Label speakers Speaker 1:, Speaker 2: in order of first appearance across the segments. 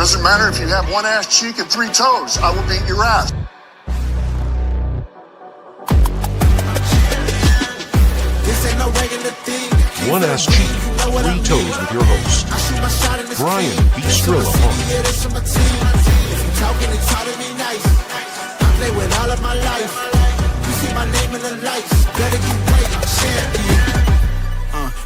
Speaker 1: Doesn't matter if you have one ass cheek and three toes. I will beat your ass.
Speaker 2: One Ass Cheek, Three Toes with your host, Brian B. Strilla.
Speaker 3: Talking and talking me nice. I play with all of my life. You see my name in the lights. Better get right, champion.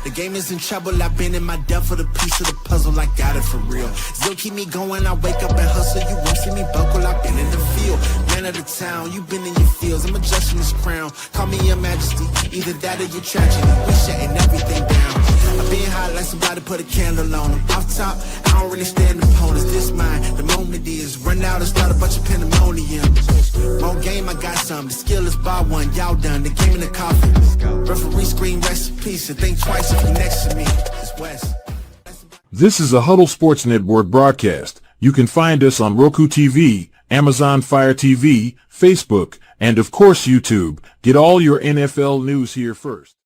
Speaker 3: The game is in trouble. I've been in my depth for the piece of the puzzle. I got it for real. Still keep me going. I wake up and hustle. You won't see me buckle. I've been in the field. Man of the town. You've been in your fields. I'm adjusting this crown. Call me your majesty. Either that or your tragedy. We shutting everything down. I've been hot like somebody put a candle on them. Off top, I don't really stand opponents. This mine. The moment is run out and start a bunch of pandemonium. More game, I got some. The skill is bar one. Y'all done. The game in the coffin. Referee screen rest in peace. And think twice if you next to me. It's West.
Speaker 2: This is a Huddle Sports Network broadcast. You can find us on Roku TV, Amazon Fire TV, Facebook, and of course YouTube. Get all your NFL news here first.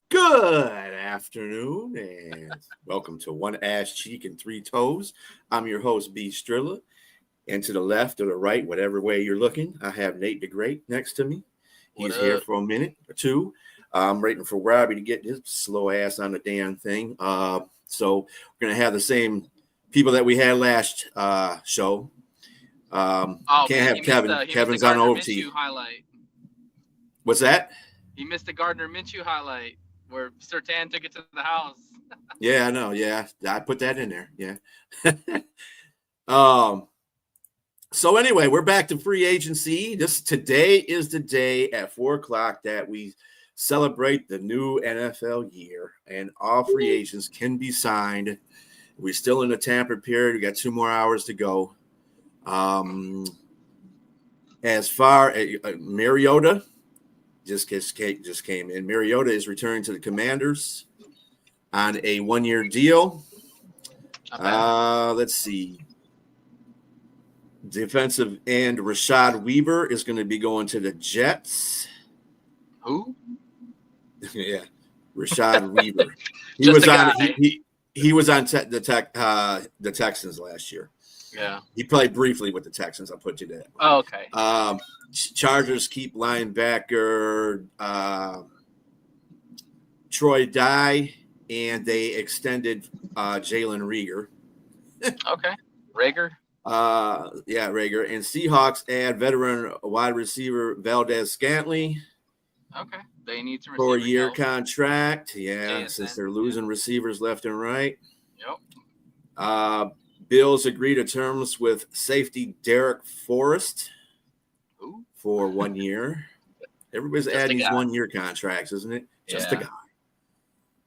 Speaker 4: Good afternoon and welcome to One Ass Cheek and Three Toes. I'm your host, B. Strilla. And to the left or the right, whatever way you're looking, I have Nate the Great next to me. He's here for a minute or two. I'm waiting for Robbie to get his slow ass on the damn thing. So we're going to have the same people that we had last show. Can't have Kevin. Kevin's on OT. What's that?
Speaker 5: He missed the Gardner Minshew highlight where Surtain took it to the house.
Speaker 4: Yeah, I know. Yeah, I put that in there. Yeah. So anyway, we're back to free agency. Today is the day at 4:00 that we celebrate the new NFL year, and all free agents can be signed. We're still in the tamper period. We got 2 more hours to go. As far as Mariota just came in. Mariota is returning to the Commanders on a 1-year deal. Let's see. Defensive end Rashad Weaver is going to be going to the Jets.
Speaker 5: Who?
Speaker 4: Yeah, Rashad Weaver. He was on. He was on the Texans last year.
Speaker 5: Yeah,
Speaker 4: he played briefly with the Texans. I'll put you there.
Speaker 5: Oh, okay.
Speaker 4: Chargers keep linebacker Troy Dye, and they extended Jalen Reagor.
Speaker 5: Okay, Reagor.
Speaker 4: Reagor. And Seahawks add veteran wide receiver Valdez Scantling.
Speaker 5: Okay, they need some
Speaker 4: for a year
Speaker 5: help.
Speaker 4: Contract. Yeah, since they're losing receivers left and right.
Speaker 5: Yep.
Speaker 4: Bills agree to terms with safety Derek Forrest for 1 year. Everybody's adding these 1-year contracts, isn't it? Just a guy.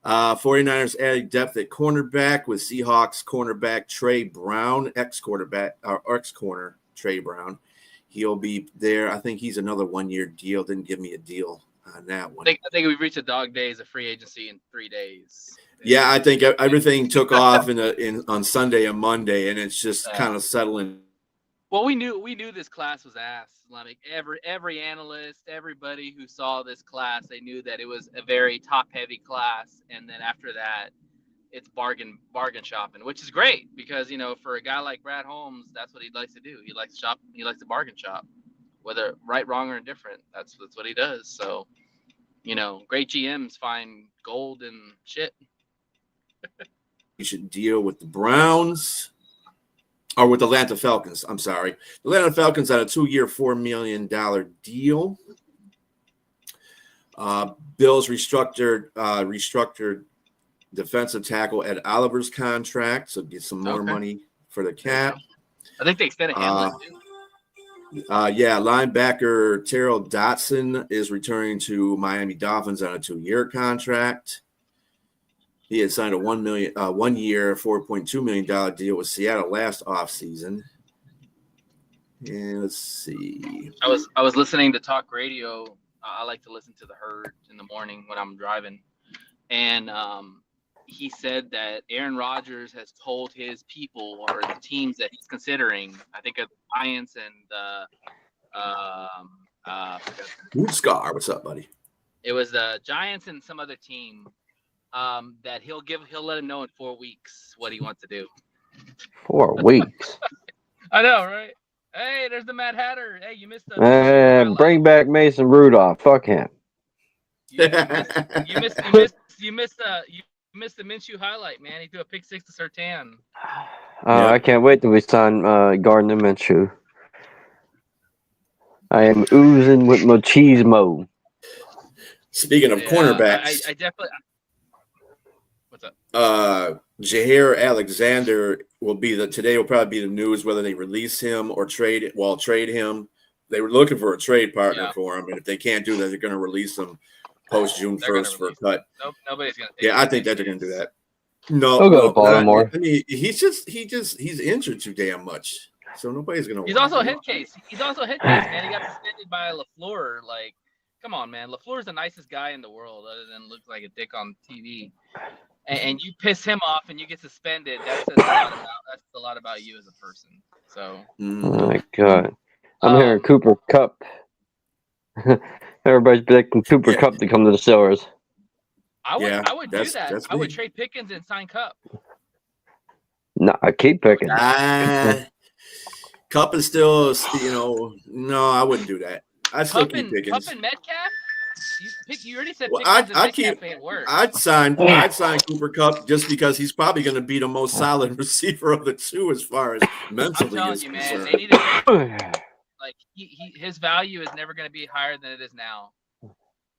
Speaker 4: 49ers added depth at cornerback with Seahawks cornerback Trey Brown, ex-corner Trey Brown. He'll be there. I think he's another 1-year deal. Didn't give me a deal on that one.
Speaker 5: I think we've reached the dog days of free agency in 3 days.
Speaker 4: Yeah, I think everything took off on Sunday and Monday, and it's just kind of settling.
Speaker 5: Well, we knew this class was ass. Like every analyst, everybody who saw this class, they knew that it was a very top-heavy class, and then after that, it's bargain shopping, which is great because for a guy like Brad Holmes, that's what he likes to do. He likes to shop. He likes to bargain shop, whether right, wrong, or indifferent. That's what he does. So, great GMs find gold and shit.
Speaker 4: You should deal with the Browns. Or with the Atlanta Falcons, I'm sorry. The Atlanta Falcons had a 2-year, $4 million deal. Bills restructured defensive tackle Ed Oliver's contract, so get some more money for the cap.
Speaker 5: I think they extended Hamlin too.
Speaker 4: Linebacker Terrell Dotson is returning to Miami Dolphins on a 2-year contract. He had signed a 1-year, $4.2 million deal with Seattle last offseason. And let's see.
Speaker 5: I was listening to talk radio. I like to listen to the Herd in the morning when I'm driving. And he said that Aaron Rodgers has told his people or the teams that he's considering, I think of the Giants and
Speaker 4: Scar, what's up, buddy?
Speaker 5: It was the Giants and some other team. That he'll let him know in 4 weeks what he wants to do.
Speaker 6: 4 weeks.
Speaker 5: I know, right? Hey, there's the Mad Hatter. Hey, you missed the.
Speaker 6: And bring back Mason Rudolph. Fuck him.
Speaker 5: You missed the Minshew highlight, man. He threw a pick six to Surtain.
Speaker 6: I can't wait till we sign Gardner Minshew. I am oozing with machismo.
Speaker 4: Speaking of cornerbacks,
Speaker 5: I definitely. What's up?
Speaker 4: Jair Alexander today will probably be the news whether they release him or trade him. They were looking for a trade partner for him, and if they can't do that, they're going to release him post June 1st for a cut.
Speaker 5: Nobody's going to.
Speaker 4: Yeah, I think that they're going to do that. No,
Speaker 6: He'll go to Baltimore.
Speaker 4: I mean, he's injured too damn much, so nobody's going to.
Speaker 5: He's also a head case. Man. He got suspended by LaFleur. Like, come on, man. LaFleur's the nicest guy in the world, other than looks like a dick on TV. And you piss him off and you get suspended. That says a lot about you as a person. So.
Speaker 6: Oh my God, I'm hearing Cooper Kupp. Everybody's predicting Cooper Kupp to come to the Steelers.
Speaker 5: I would do that. I would trade Pickens and sign Kupp.
Speaker 6: No, I keep picking.
Speaker 4: Kupp is still, no, I wouldn't do that. I'd still keep Pickens.
Speaker 5: Kupp and Metcalf? You already said Pickens and Metcalf ain't work.
Speaker 4: I'd sign Cooper Kupp just because he's probably going to be the most solid receiver of the two as far as mentally is concerned. Man, they need to,
Speaker 5: his value is never going to be higher than it is now.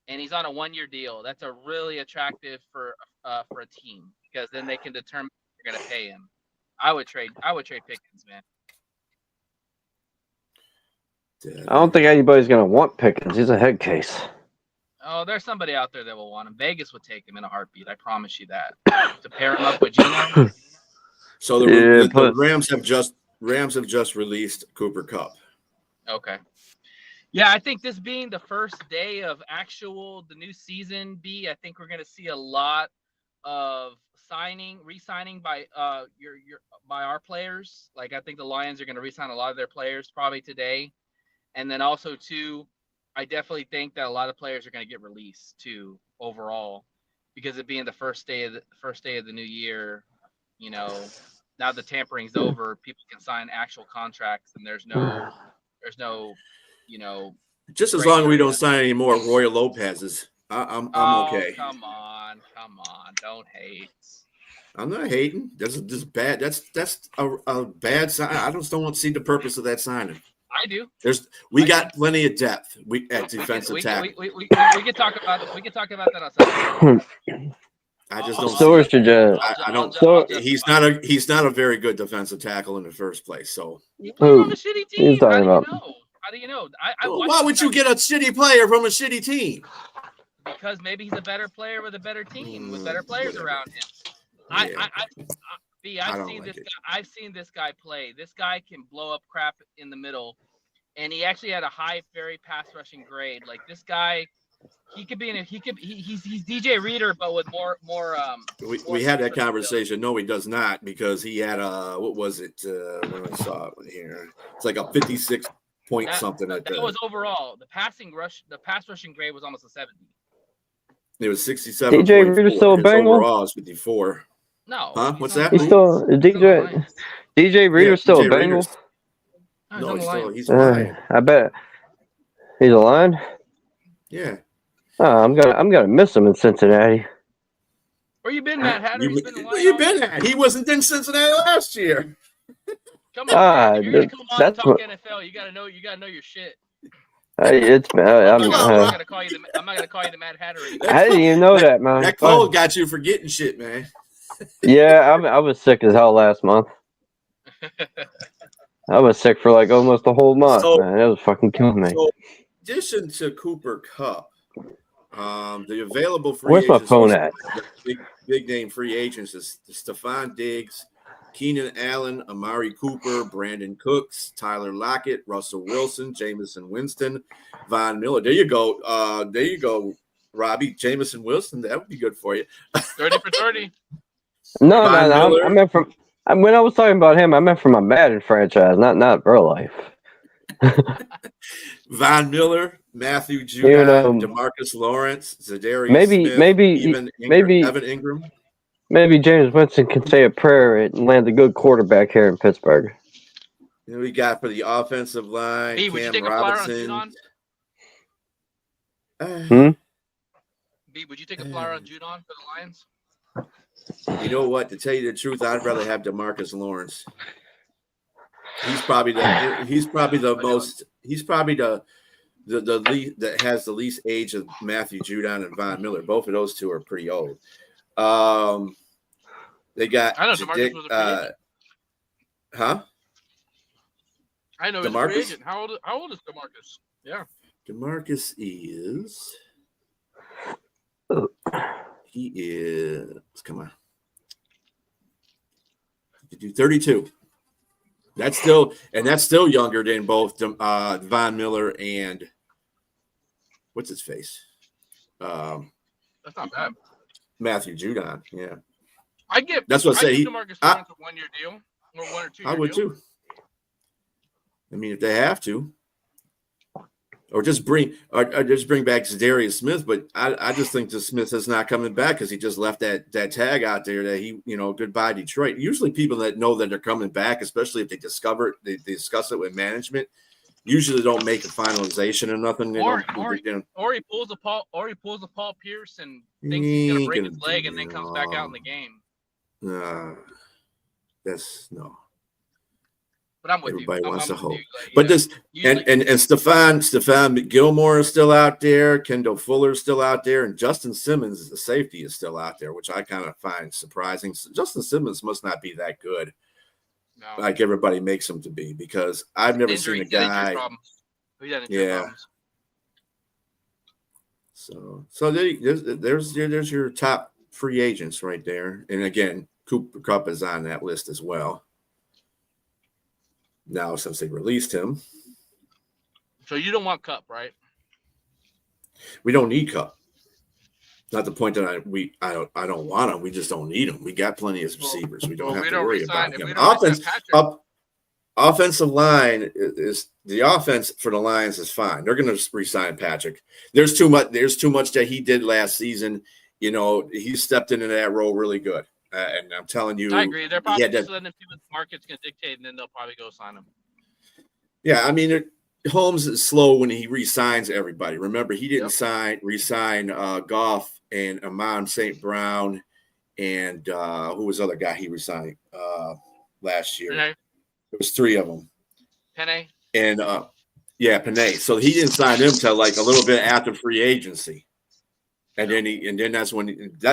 Speaker 5: And he's on a 1-year deal. That's a really attractive for a team because then they can determine if they're going to pay him. I would trade Pickens, man.
Speaker 6: I don't think anybody's going to want Pickens. He's a head case.
Speaker 5: Oh, there's somebody out there that will want him. Vegas would take him in a heartbeat. I promise you that. To pair him up with Geno.
Speaker 4: So the Rams have just released Cooper Kupp.
Speaker 5: Okay. Yeah, I think this being the first day of the new season, I think we're going to see a lot of re-signing by by our players. Like I think the Lions are going to re-sign a lot of their players probably today, and then also too, I definitely think that a lot of players are going to get released too overall, because it being the first day of the new year. Now the tampering's over, people can sign actual contracts, and there's no.
Speaker 4: Just as long as we don't sign any more Roy Lopez's, I'm okay.
Speaker 5: Come on, don't hate.
Speaker 4: I'm not hating. That's bad. That's a bad sign. I just don't want to see the purpose of that signing.
Speaker 5: I do.
Speaker 4: We got plenty of depth. At defensive tackle.
Speaker 5: We can talk about it. We can talk about that outside.
Speaker 4: I just don't.
Speaker 6: So
Speaker 4: I don't. He's not a very good defensive tackle in the first place. So
Speaker 5: you play on a shitty team. How do you know?
Speaker 4: Why would you get a shitty player from a shitty team?
Speaker 5: Because maybe he's a better player with a better team, with better players around him. I've seen this guy play. This guy can blow up crap in the middle, and he actually had a very pass rushing grade. Like this guy, he's DJ Reader, but with more.
Speaker 4: We had that conversation. No, he does not, because he had what was it when I saw it here? It's like a 56 point something. That
Speaker 5: was overall. The pass rushing grade was almost a 70.
Speaker 4: It was 67.
Speaker 6: DJ Reader still a Bengal?
Speaker 4: Overall, it's 54.
Speaker 5: No.
Speaker 4: Huh? What's that?
Speaker 6: He's still DJ Reader still a Bengal?
Speaker 4: No, he's a Lion.
Speaker 6: I bet he's a Lion.
Speaker 4: Yeah.
Speaker 6: I'm gonna miss him in Cincinnati.
Speaker 5: Where you been, Matt Hatter?
Speaker 4: Where you been at? He wasn't in Cincinnati last year.
Speaker 5: Come on, if you're gonna come on and talk NFL, you gotta know your shit.
Speaker 6: I'm not
Speaker 5: gonna call you the Mad Hatter anymore.
Speaker 6: I didn't even know that, man.
Speaker 4: That cold got you forgetting shit, man.
Speaker 6: Yeah, I was sick as hell last month. I was sick for like almost a whole month, man. That was fucking killing me. So,
Speaker 4: in addition to Cooper Kupp, the available free
Speaker 6: Where's
Speaker 4: agents.
Speaker 6: My phone at?
Speaker 4: Big name free agents is Stephon Diggs, Keenan Allen, Amari Cooper, Brandon Cooks, Tyler Lockett, Russell Wilson, Jameson Winston, Von Miller. There you go, Robbie. Jameson Wilson, that would be good for you.
Speaker 5: 30 for 30.
Speaker 6: No. I meant when I was talking about him, I meant from my Madden franchise, not real life.
Speaker 4: Von Miller, Matthew Judon, DeMarcus Lawrence, Zadarius Smith,
Speaker 6: maybe
Speaker 4: Evan Ingram.
Speaker 6: Maybe James Winston can say a prayer and land a good quarterback here in Pittsburgh.
Speaker 4: And we got for the offensive line,
Speaker 5: B, would you
Speaker 4: Cam
Speaker 5: take a flyer on
Speaker 4: Robinson.
Speaker 5: Judon? B, would you take a flyer on Judon for the Lions?
Speaker 4: You know what? To tell you the truth, I'd rather have DeMarcus Lawrence. He's probably the least that has the least age of Matthew Judon and Von Miller. Both of those two are pretty old. They got
Speaker 5: I know DeMarcus was a free agent.
Speaker 4: Huh?
Speaker 5: I know he's a free agent. How old is DeMarcus? Yeah.
Speaker 4: DeMarcus is. He is. Come on. 32. That's still younger than both Von Miller and what's his face?
Speaker 5: That's not bad.
Speaker 4: Matthew Judon. Yeah.
Speaker 5: That's what I say. DeMarcus Lawrence a 1-year deal or 1 or 2 year
Speaker 4: I would
Speaker 5: deal.
Speaker 4: too. I mean, if they have to, or just bring back Zadarius Smith, but I just think the Smith is not coming back because he just left that tag out there that he, goodbye Detroit. Usually, people that know that they're coming back, especially if they discuss it with management, usually don't make a finalization or nothing.
Speaker 5: Or he pulls a Paul Pierce and thinks he's gonna break his leg and then comes back out in the game.
Speaker 4: That's no.
Speaker 5: But I'm with
Speaker 4: Everybody
Speaker 5: you.
Speaker 4: wants to hope.
Speaker 5: But
Speaker 4: this and Stephon Gilmore is still out there, Kendall Fuller is still out there, and Justin Simmons, the safety, is still out there, which I kind of find surprising. Justin Simmons must not be that good, like everybody makes him to be, because I've never seen a guy. Yeah. So there's your top free agents right there, and again, Cooper Kupp is on that list as well. Now, since they released him,
Speaker 5: so you don't want Kupp, right?
Speaker 4: We don't need Kupp. Not the point that I don't want him. We just don't need him. We got plenty of receivers. We don't have to worry about him. Offensive line is the offense for the Lions is fine. They're going to re-sign Patrick. There's too much that he did last season. He stepped into that role really good. And I'm telling you,
Speaker 5: I agree. They're probably just letting him see what the market's going to dictate, and then they'll probably go sign him.
Speaker 4: Yeah, I mean, Holmes is slow when he re-signs everybody. Remember, he didn't re-sign Goff and Amon St. Brown and who was the other guy he re-signed last year?
Speaker 5: Penei.
Speaker 4: There was 3 of them.
Speaker 5: Penei.
Speaker 4: And Penei. So he didn't sign them till like a little bit after free agency. And then that's when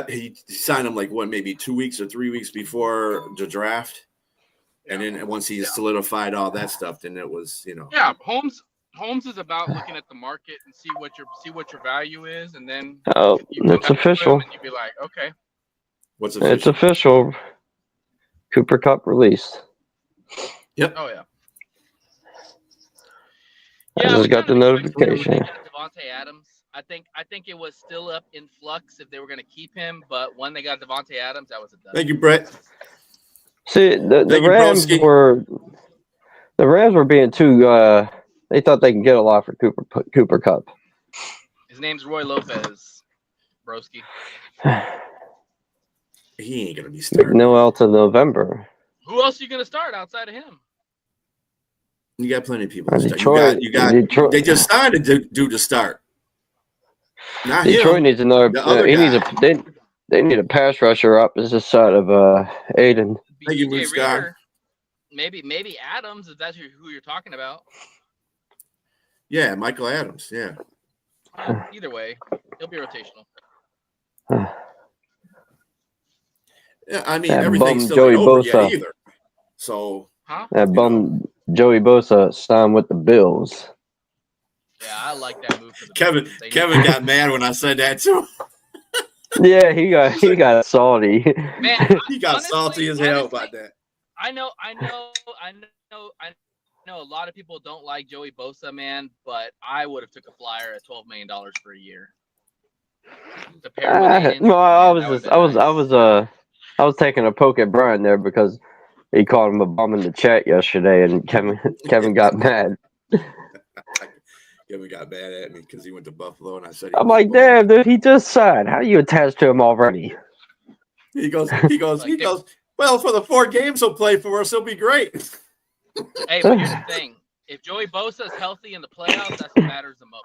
Speaker 4: he signed him like maybe 2 weeks or 3 weeks before the draft. And then once he solidified all that stuff, then it was,
Speaker 5: Yeah, Holmes is about looking at the market and see what your value is, and then
Speaker 6: it's official.
Speaker 5: And you'd be like, okay.
Speaker 4: What's official?
Speaker 6: It's official. Cooper Kupp released.
Speaker 4: Yep.
Speaker 5: Oh yeah.
Speaker 6: I just got the notification.
Speaker 5: Devontae Adams. I think it was still up in flux if they were going to keep him, but when they got Devontae Adams, that was a done.
Speaker 4: Thank you, Brett.
Speaker 6: See, the Rams were being too. They thought they could get a lot for Cooper Kupp.
Speaker 5: His name's Roy Lopez, broski.
Speaker 4: He ain't gonna be starting.
Speaker 6: Noel to November.
Speaker 5: Who else are you gonna start outside of him?
Speaker 4: You got plenty of people. Detroit. They just signed a dude to start. Not
Speaker 6: Detroit
Speaker 4: him.
Speaker 6: Needs another. They need a pass rusher up as the side of Aiden.
Speaker 4: Thank you, Reader,
Speaker 5: maybe Adams, if that's who you're talking about.
Speaker 4: Yeah, Michael Adams. Yeah.
Speaker 5: Either way, he'll be rotational.
Speaker 4: Yeah, I mean, everything's still Joey over yet either. So,
Speaker 6: that bum Joey Bosa signed with the Bills.
Speaker 5: Yeah, I like that move. For the
Speaker 4: Kevin got mad when I said that too.
Speaker 6: Yeah, he got salty.
Speaker 5: Man,
Speaker 4: he got salty as hell about that.
Speaker 5: I know. A lot of people don't like Joey Bosa, man, but I would have took a flyer at $12 million for a year.
Speaker 6: I was taking a poke at Brian there because he called him a bum in the chat yesterday, and Kevin got mad.
Speaker 4: Kevin got mad at me because he went to Buffalo, and I said,
Speaker 6: I'm like, damn, dude, he just signed. How are you attached to him already?
Speaker 4: He goes. Well, for the 4 games he'll play for us, he'll be great.
Speaker 5: Hey, but here's the thing: if Joey Bosa is healthy in the playoffs, that's what matters the most.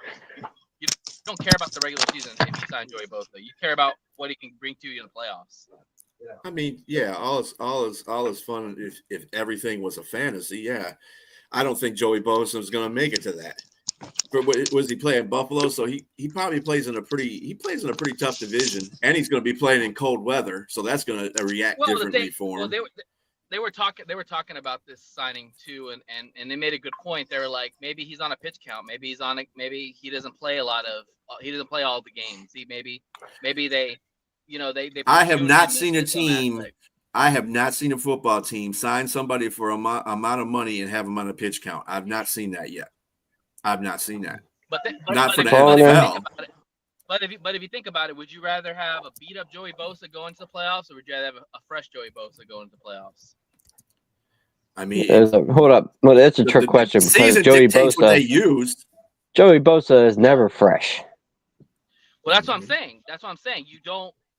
Speaker 5: You don't care about the regular season if you sign Joey Bosa. You care about what he can bring to you in the playoffs.
Speaker 4: I mean, yeah, all is fun if everything was a fantasy. Yeah, I don't think Joey Bosa is going to make it to that. But was he playing Buffalo? So he probably plays in a pretty tough division, and he's going to be playing in cold weather, so that's going to react differently for him.
Speaker 5: Well, they were talking about this signing too, and they made a good point. They were like, maybe he's on a pitch count, maybe he doesn't play all the games. Maybe they.
Speaker 4: I have not seen a team. I have not seen a football team sign somebody for amount of money and have them on a pitch count. I've not seen that yet. I've not seen that. But for the NFL.
Speaker 5: But if you think about it, would you rather have a beat up Joey Bosa go into the playoffs, or would you rather have a fresh Joey Bosa go into the playoffs?
Speaker 4: I mean,
Speaker 6: hold up. Well, that's a trick question because Joey Bosa.
Speaker 4: What they used.
Speaker 6: Joey Bosa is never fresh.
Speaker 5: Well, that's what I'm saying.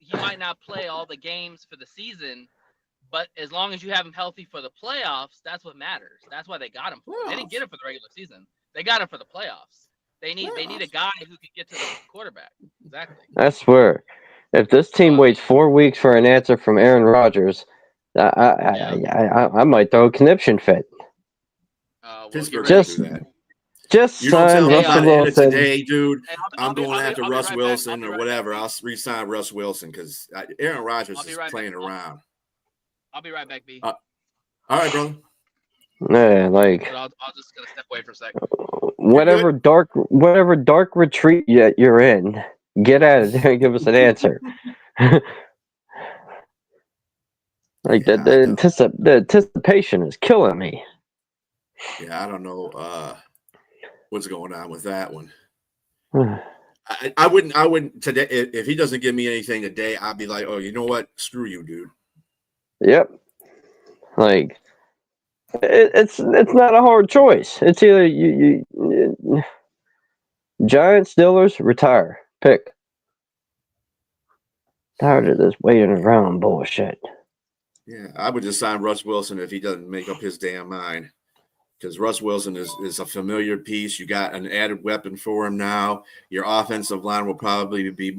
Speaker 5: He might not play all the games for the season, but as long as you have him healthy for the playoffs, that's what matters. That's why they got him. They didn't get him for the regular season. They got him for the playoffs. They need a guy who can get to the quarterback. Exactly.
Speaker 6: I swear, if this team waits 4 weeks for an answer from Aaron Rodgers, I might throw a conniption fit. Just sign Russell Wilson
Speaker 4: today, dude. I'm going after Russ Wilson or whatever. I'll re-sign Russ Wilson because Aaron Rodgers is playing around.
Speaker 5: I'll be right back, B.
Speaker 4: All right, brother.
Speaker 6: Yeah, like
Speaker 5: I'll just gonna step away for a second.
Speaker 6: Whatever dark retreat you're in, get out of there and give us an answer. Like the anticipation is killing me.
Speaker 4: Yeah, I don't know what's going on with that one. I wouldn't today if he doesn't give me anything today. I'd be like, oh, you know what? Screw you, dude.
Speaker 6: Yep. Like it's not a hard choice. It's either you Giants, Steelers, retire. Pick. Tired of this waiting around bullshit.
Speaker 4: Yeah, I would just sign Russ Wilson if he doesn't make up his damn mind. Because Russ Wilson is a familiar piece. You got an added weapon for him now. Your offensive line will probably be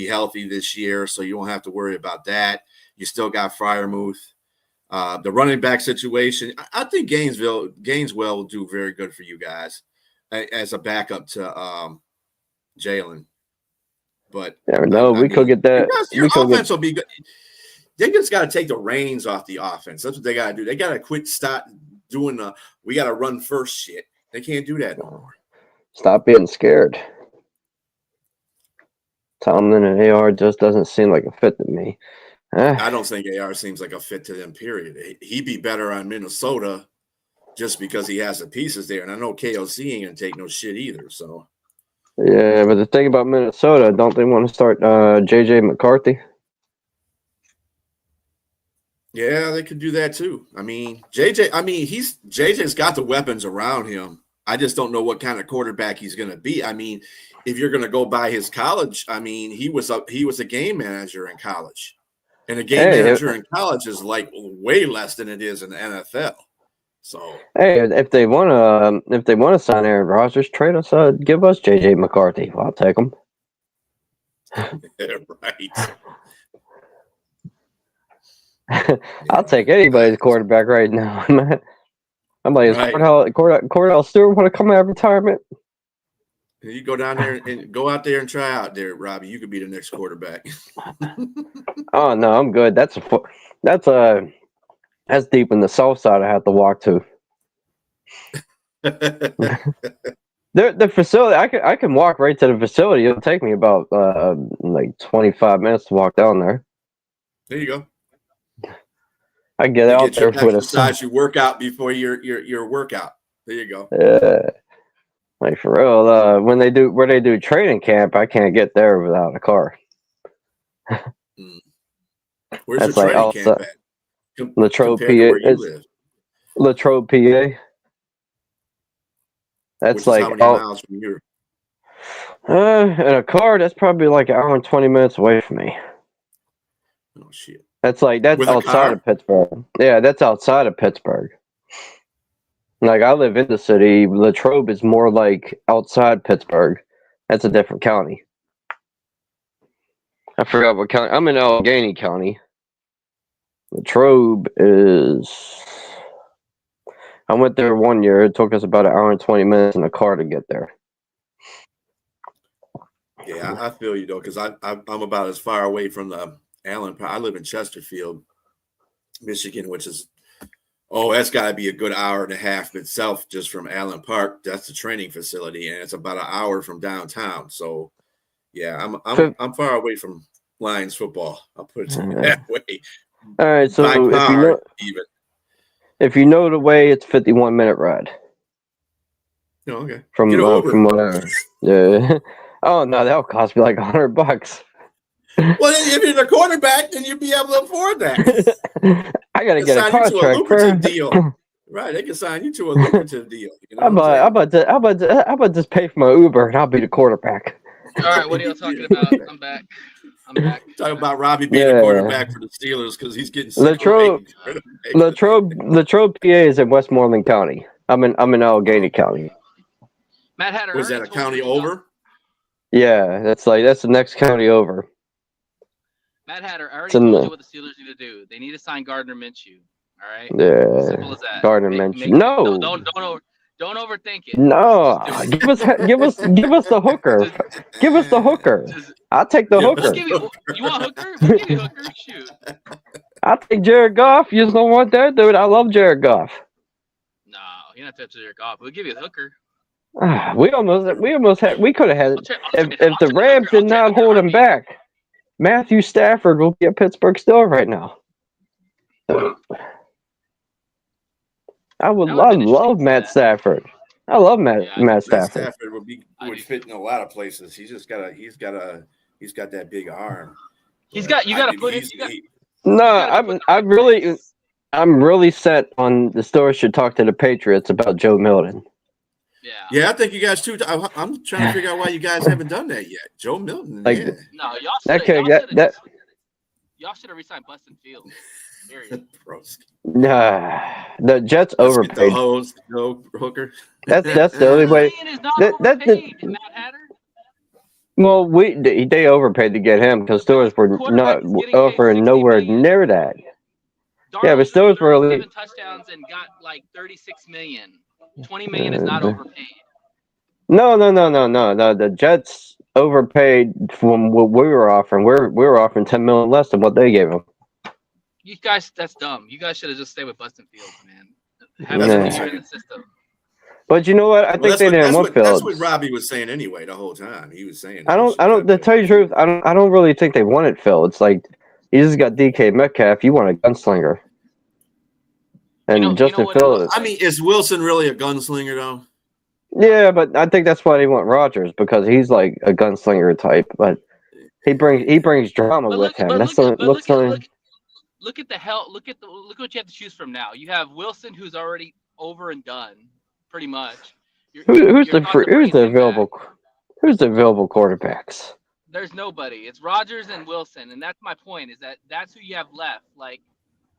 Speaker 4: healthy this year, so you won't have to worry about that. You still got Freiermuth. The running back situation, I think Gaineswell will do very good for you guys as a backup to Jalen. But
Speaker 6: we could get that.
Speaker 4: Your offense will be good. They just got to take the reins off the offense. That's what they got to do. They got to stop doing we got to run first shit. They can't do that no more.
Speaker 6: Stop being scared. Tomlin and AR just doesn't seem like a fit to me.
Speaker 4: I don't think AR seems like a fit to them, period. He'd be better on Minnesota just because he has the pieces there. And I know KOC ain't going to take no shit either. So,
Speaker 6: yeah, but the thing about Minnesota, don't they want to start J.J. McCarthy?
Speaker 4: Yeah, they could do that too. I mean, JJ's got the weapons around him. I just don't know what kind of quarterback he's going to be. I mean, if you're going to go by his college, I mean, he was a game manager in college. And a game manager in college is like way less than it is in the NFL. So
Speaker 6: hey, if they want to sign Aaron Rodgers, trade us, give us JJ McCarthy. I'll take him.
Speaker 4: Yeah, right.
Speaker 6: I'll take anybody's quarterback right now. I'm like, right. Cordell Stewart want to come out of retirement?
Speaker 4: You go down there and go out there and try out there, Robbie. You could be the next quarterback.
Speaker 6: Oh no, I'm good. That's deep in the south side. I have to walk to. The facility. I can walk right to the facility. It'll take me about like 25 minutes to walk down there.
Speaker 4: There you go.
Speaker 6: I get out there for
Speaker 4: exercise. You work out before your workout. There you go.
Speaker 6: Yeah. Like for real, when they do training camp, I can't get there without a car.
Speaker 4: Where's the training camp at?
Speaker 6: Latrobe, PA. Latrobe, PA. That's like how many miles from here? In a car, that's probably like an hour and 20 minutes away from me.
Speaker 4: Oh shit!
Speaker 6: That's
Speaker 4: With a
Speaker 6: outside
Speaker 4: car?
Speaker 6: of Pittsburgh. Yeah, that's outside of Pittsburgh. Like I live in the city. Latrobe is more like outside Pittsburgh. That's a different county. I forgot what county. I'm in Allegheny County. Latrobe is. I went there one year. It took us about an hour and 20 minutes in a car to get there.
Speaker 4: Yeah, I feel you though, because I'm about as far away from the Allen. I live in Chesterfield, Michigan, which is that's got to be a good hour and a half itself just from Allen Park. That's the training facility, and it's about an hour from downtown. So, yeah, I'm far away from Lions football. I'll put it that way.
Speaker 6: All right, so
Speaker 4: By
Speaker 6: if you
Speaker 4: car,
Speaker 6: know
Speaker 4: even.
Speaker 6: if you know the way, it's 51-minute ride
Speaker 4: No, okay.
Speaker 6: from
Speaker 4: Get over.
Speaker 6: from whatever. Yeah. Oh no, that'll cost me like $100.
Speaker 4: Well, if you're the quarterback, then you'll be able to afford that.
Speaker 6: I gotta
Speaker 4: They
Speaker 6: get a
Speaker 4: sign you to a
Speaker 6: contract
Speaker 4: lucrative
Speaker 6: first.
Speaker 4: deal. Right, they can sign you to a lucrative deal. You know
Speaker 6: I'm about to just pay for my Uber and I'll be the quarterback.
Speaker 5: All right, what are y'all talking about? I'm back.
Speaker 4: Talking about Robbie being a quarterback for the Steelers because he's getting
Speaker 6: Latrobe, PA is in Westmoreland County. I'm in Allegheny County.
Speaker 5: Matt Hatter.
Speaker 4: Was that a county over?
Speaker 6: Yeah, that's the next county over.
Speaker 5: Matt Hatter, I already told you what the Steelers need to do. They need to sign Gardner Minshew. All right.
Speaker 6: Yeah.
Speaker 5: Simple as that.
Speaker 6: Gardner Minshew. No.
Speaker 5: Don't overthink it.
Speaker 6: No. Give us the hooker. Give us the hooker. I'll take the hooker.
Speaker 5: You want hooker? We'll give you hooker. Shoot.
Speaker 6: I'll take Jared Goff. You just don't want that, dude. I love Jared Goff.
Speaker 5: No, you're not touching Jared Goff. We'll give you a hooker.
Speaker 6: We could have had if the Rams did not hold him back. Matthew Stafford will be a Pittsburgh Steeler right now. I love Matt Stafford. I love Matt Stafford.
Speaker 4: Matt Stafford would fit in a lot of places. He's got that big arm.
Speaker 5: You got to put it.
Speaker 6: I'm really set on the Steelers should talk to the Patriots about Joe Milton.
Speaker 4: Yeah, I think you guys too. I'm trying to figure out why you guys haven't done that yet. Joe Milton.
Speaker 5: No, y'all should have re-signed Bustin Fields. Period.
Speaker 6: The Jets overpaid.
Speaker 4: No hooker.
Speaker 6: That's the only way.
Speaker 5: Matt Hatter.
Speaker 6: Well, they overpaid to get him because Steelers were not offering nowhere near that. Yeah, but Steelers were
Speaker 5: 7 touchdowns and got like $36 million. $20 million is not overpaid.
Speaker 6: No. The Jets overpaid from what we were offering. We were offering $10 million less than what they gave them.
Speaker 5: You guys, that's dumb. You guys should have just stayed with Bustin Fields, man. Have in the system.
Speaker 6: But you know what? I think they didn't want Fields.
Speaker 4: That's what Robbie was saying anyway the whole time. He was saying.
Speaker 6: To tell you the truth, I don't really think they wanted Fields. Like, you just got DK Metcalf. You want a gunslinger. And Justin Fields.
Speaker 4: I mean, is Wilson really a gunslinger though?
Speaker 6: Yeah, but I think that's why they want Rodgers because he's like a gunslinger type. But he brings drama with him.
Speaker 5: Look at the hell. Look what you have to choose from now. You have Wilson, who's already over and done, pretty much.
Speaker 6: Who's the available quarterbacks?
Speaker 5: There's nobody. It's Rodgers and Wilson, and that's my point. Is that's who you have left. Like,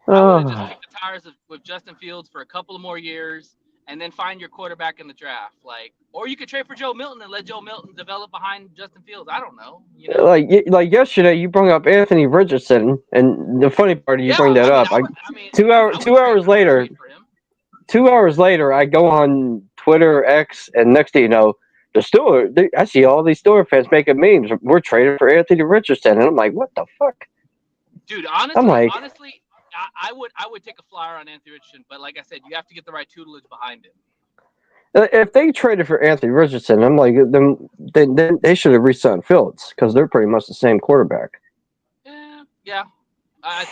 Speaker 5: I would have just kicked the tires with Justin Fields for a couple of more years, and then find your quarterback in the draft. Like, or you could trade for Joe Milton and let Joe Milton develop behind Justin Fields. I don't know. You know,
Speaker 6: like yesterday, you brought up Anthony Richardson, and the funny part is you bring that up. 2 hours later, 2 hours later, I go on Twitter, X, and next thing you know, I see all these Steelers fans making memes. We're trading for Anthony Richardson, and I'm like, what the fuck,
Speaker 5: dude? Honestly. I would take a flyer on Anthony Richardson, but like I said, you have to get the right tutelage behind him.
Speaker 6: If they traded for Anthony Richardson, I'm like, then they should have re-signed Fields because they're pretty much the same quarterback.
Speaker 5: Yeah.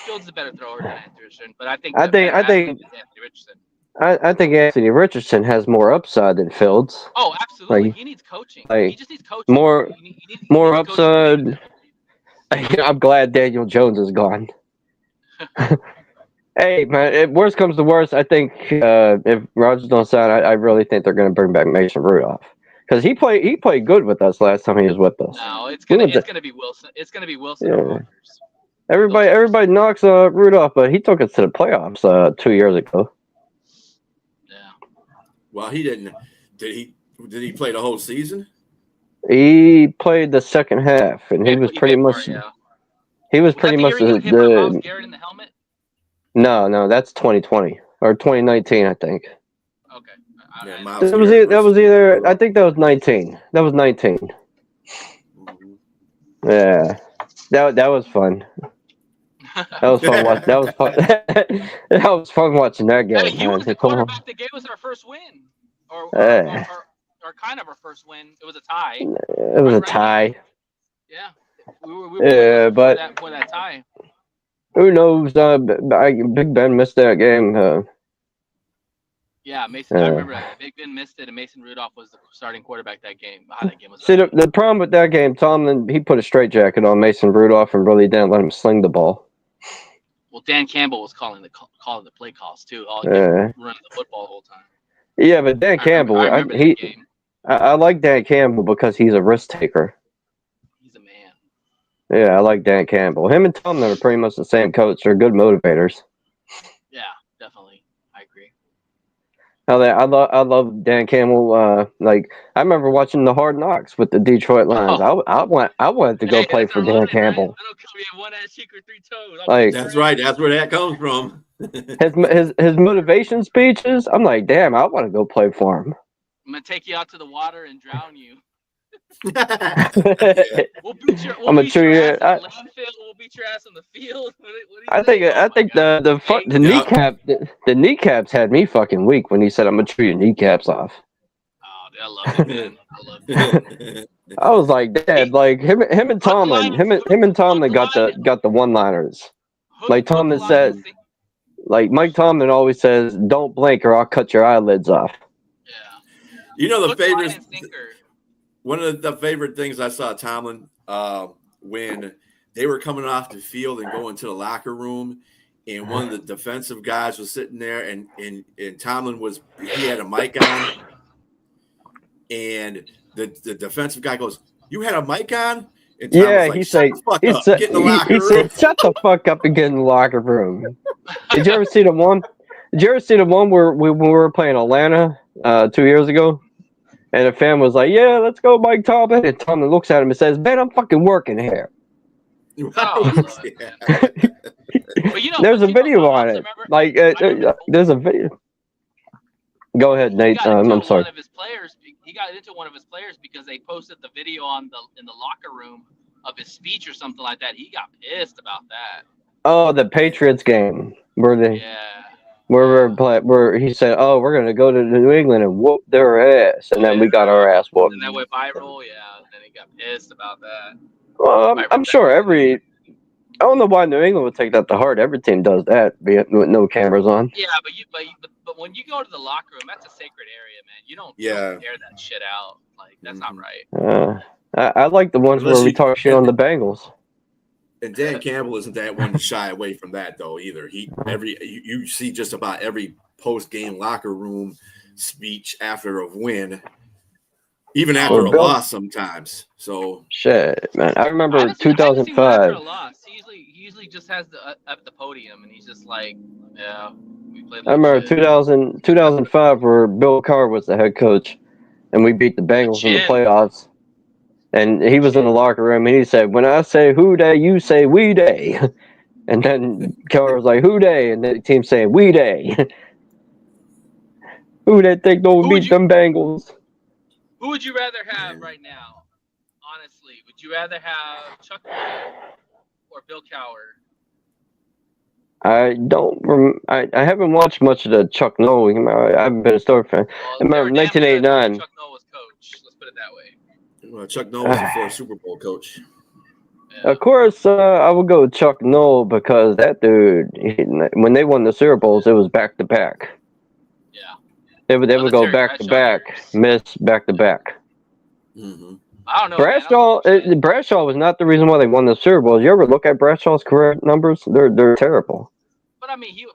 Speaker 5: Fields is a better thrower than Anthony Richardson, but I think
Speaker 6: Anthony Richardson. I think Anthony Richardson has more upside than Fields.
Speaker 5: Oh, absolutely. He needs coaching. He just needs coaching.
Speaker 6: More upside. I'm glad Daniel Jones is gone. Hey man, if worst comes to worst, I think if Rodgers don't sign, I really think they're going to bring back Mason Rudolph because he played good with us last time he was with us.
Speaker 5: No, it's gonna be Wilson. It's gonna be Wilson or Rodgers.
Speaker 6: Everybody knocks Rudolph, but he took us to the playoffs 2 years ago.
Speaker 5: Yeah.
Speaker 4: Well, he didn't. Did he play the whole season?
Speaker 6: He played the second half, and he was pretty much. He was pretty much
Speaker 5: the Myles Garrett in the helmet.
Speaker 6: No, that's 2020 or 2019, I think.
Speaker 5: Okay.
Speaker 6: That was either. I think that was 19. That was 19.
Speaker 4: Mm-hmm.
Speaker 6: Yeah, that was fun. That was fun. That was fun. That was fun watching that game.
Speaker 5: Hey, he was the quarterback that gave us our first win, or kind of our first win. It was a tie.
Speaker 6: It was a tie.
Speaker 5: Yeah. We
Speaker 6: but
Speaker 5: for that tie.
Speaker 6: Who knows? Big Ben missed that game.
Speaker 5: Yeah, Mason. I remember that. Big Ben missed it, and Mason Rudolph was the starting quarterback that game. How that game was.
Speaker 6: See, the problem with that game, Tomlin, he put a straitjacket on Mason Rudolph and really didn't let him sling the ball.
Speaker 5: Well, Dan Campbell was calling the play calls too. Running the football the whole time.
Speaker 6: Yeah, but Dan Campbell, I like Dan Campbell because he's a risk taker.
Speaker 5: He's a man.
Speaker 6: Yeah, I like Dan Campbell. Him and Tomlin are pretty much the same coach. They're good motivators.
Speaker 5: Yeah, definitely. I agree.
Speaker 6: I love Dan Campbell. I remember watching the Hard Knocks with the Detroit Lions. I wanted to go play for Dan Campbell.
Speaker 4: That's right. That's where that comes from.
Speaker 6: his motivation speeches. I'm like, damn, I want to go play for him.
Speaker 5: I'm gonna take you out to the water and drown you.
Speaker 6: We'll beat your ass in the landfill.
Speaker 5: We'll beat your ass on the field.
Speaker 6: I think the kneecaps had me fucking weak when he said, "I'm gonna chew your kneecaps off."
Speaker 5: Oh, I love it, man. I love it.
Speaker 6: I was like, Dad, like him and Tomlin got the one-liners. Like Tomlin said, like Mike Tomlin always says, "Don't blink or I'll cut your eyelids off."
Speaker 5: Yeah.
Speaker 4: You know one of the favorite things I saw Tomlin when they were coming off the field and going to the locker room, and one of the defensive guys was sitting there, and Tomlin he had a mic on, and the defensive guy goes, "You had a mic on?" And Tomlin's
Speaker 6: he said, "Shut the fuck up and get in the locker room." Did you ever see the one? Where when we were playing Atlanta 2 years ago? And the fan was like, "Yeah, let's go, Mike Tomlin." And Tomlin looks at him and says, "Man, I'm fucking working here." There's a video on it. There's a video. Go ahead, Nate. I'm sorry.
Speaker 5: He got into one of his players because they posted the video in the locker room of his speech or something like that. He got pissed about that.
Speaker 6: Oh, the Patriots game where he said, "Oh, we're gonna go to New England and whoop their ass," and then we got our ass whooped.
Speaker 5: And that went viral, and then he got pissed about that.
Speaker 6: Well, I'm sure I don't know why New England would take that to heart. Every team does that, with no cameras on.
Speaker 5: Yeah, but when you go to the locker room, that's a sacred area, man. You don't air that shit out. Like that's not right.
Speaker 6: I like the ones where we talk shit on the Bengals.
Speaker 4: And Dan Campbell isn't that one to shy away from that though either. You see just about every post game locker room speech after a win, even after a loss sometimes. So
Speaker 6: shit, man. I remember 2005.
Speaker 5: After a loss, he usually just has at the podium, and he's just like, "Yeah, we played." I
Speaker 6: remember 2005 where Bill Carr was the head coach, and we beat the Bengals in the playoffs. And he was in the locker room, and he said, "When I say who day, you say we day." And then Keller was like, "Who day?" And the team saying, "We day." Who they think don't beat them Bengals?
Speaker 5: Who would you rather have right now? Honestly, would you rather have Chuck Noll or Bill Cowher?
Speaker 6: I haven't watched much of the Chuck Noll. I haven't been a Stoker fan. I remember 1989.
Speaker 5: Chuck Noll was coach. Let's put it that way.
Speaker 4: Well, Chuck Noll was the fourth Super Bowl coach.
Speaker 6: Yeah. Of course, I would go with Chuck Noll because that dude, when they won the Super Bowls, it was back to back.
Speaker 5: Yeah.
Speaker 6: They would go back to back, miss back to back.
Speaker 4: Mm-hmm.
Speaker 5: I don't know.
Speaker 6: Bradshaw was not the reason why they won the Super Bowl. You ever look at Bradshaw's career numbers? They're terrible.
Speaker 5: But I mean, he was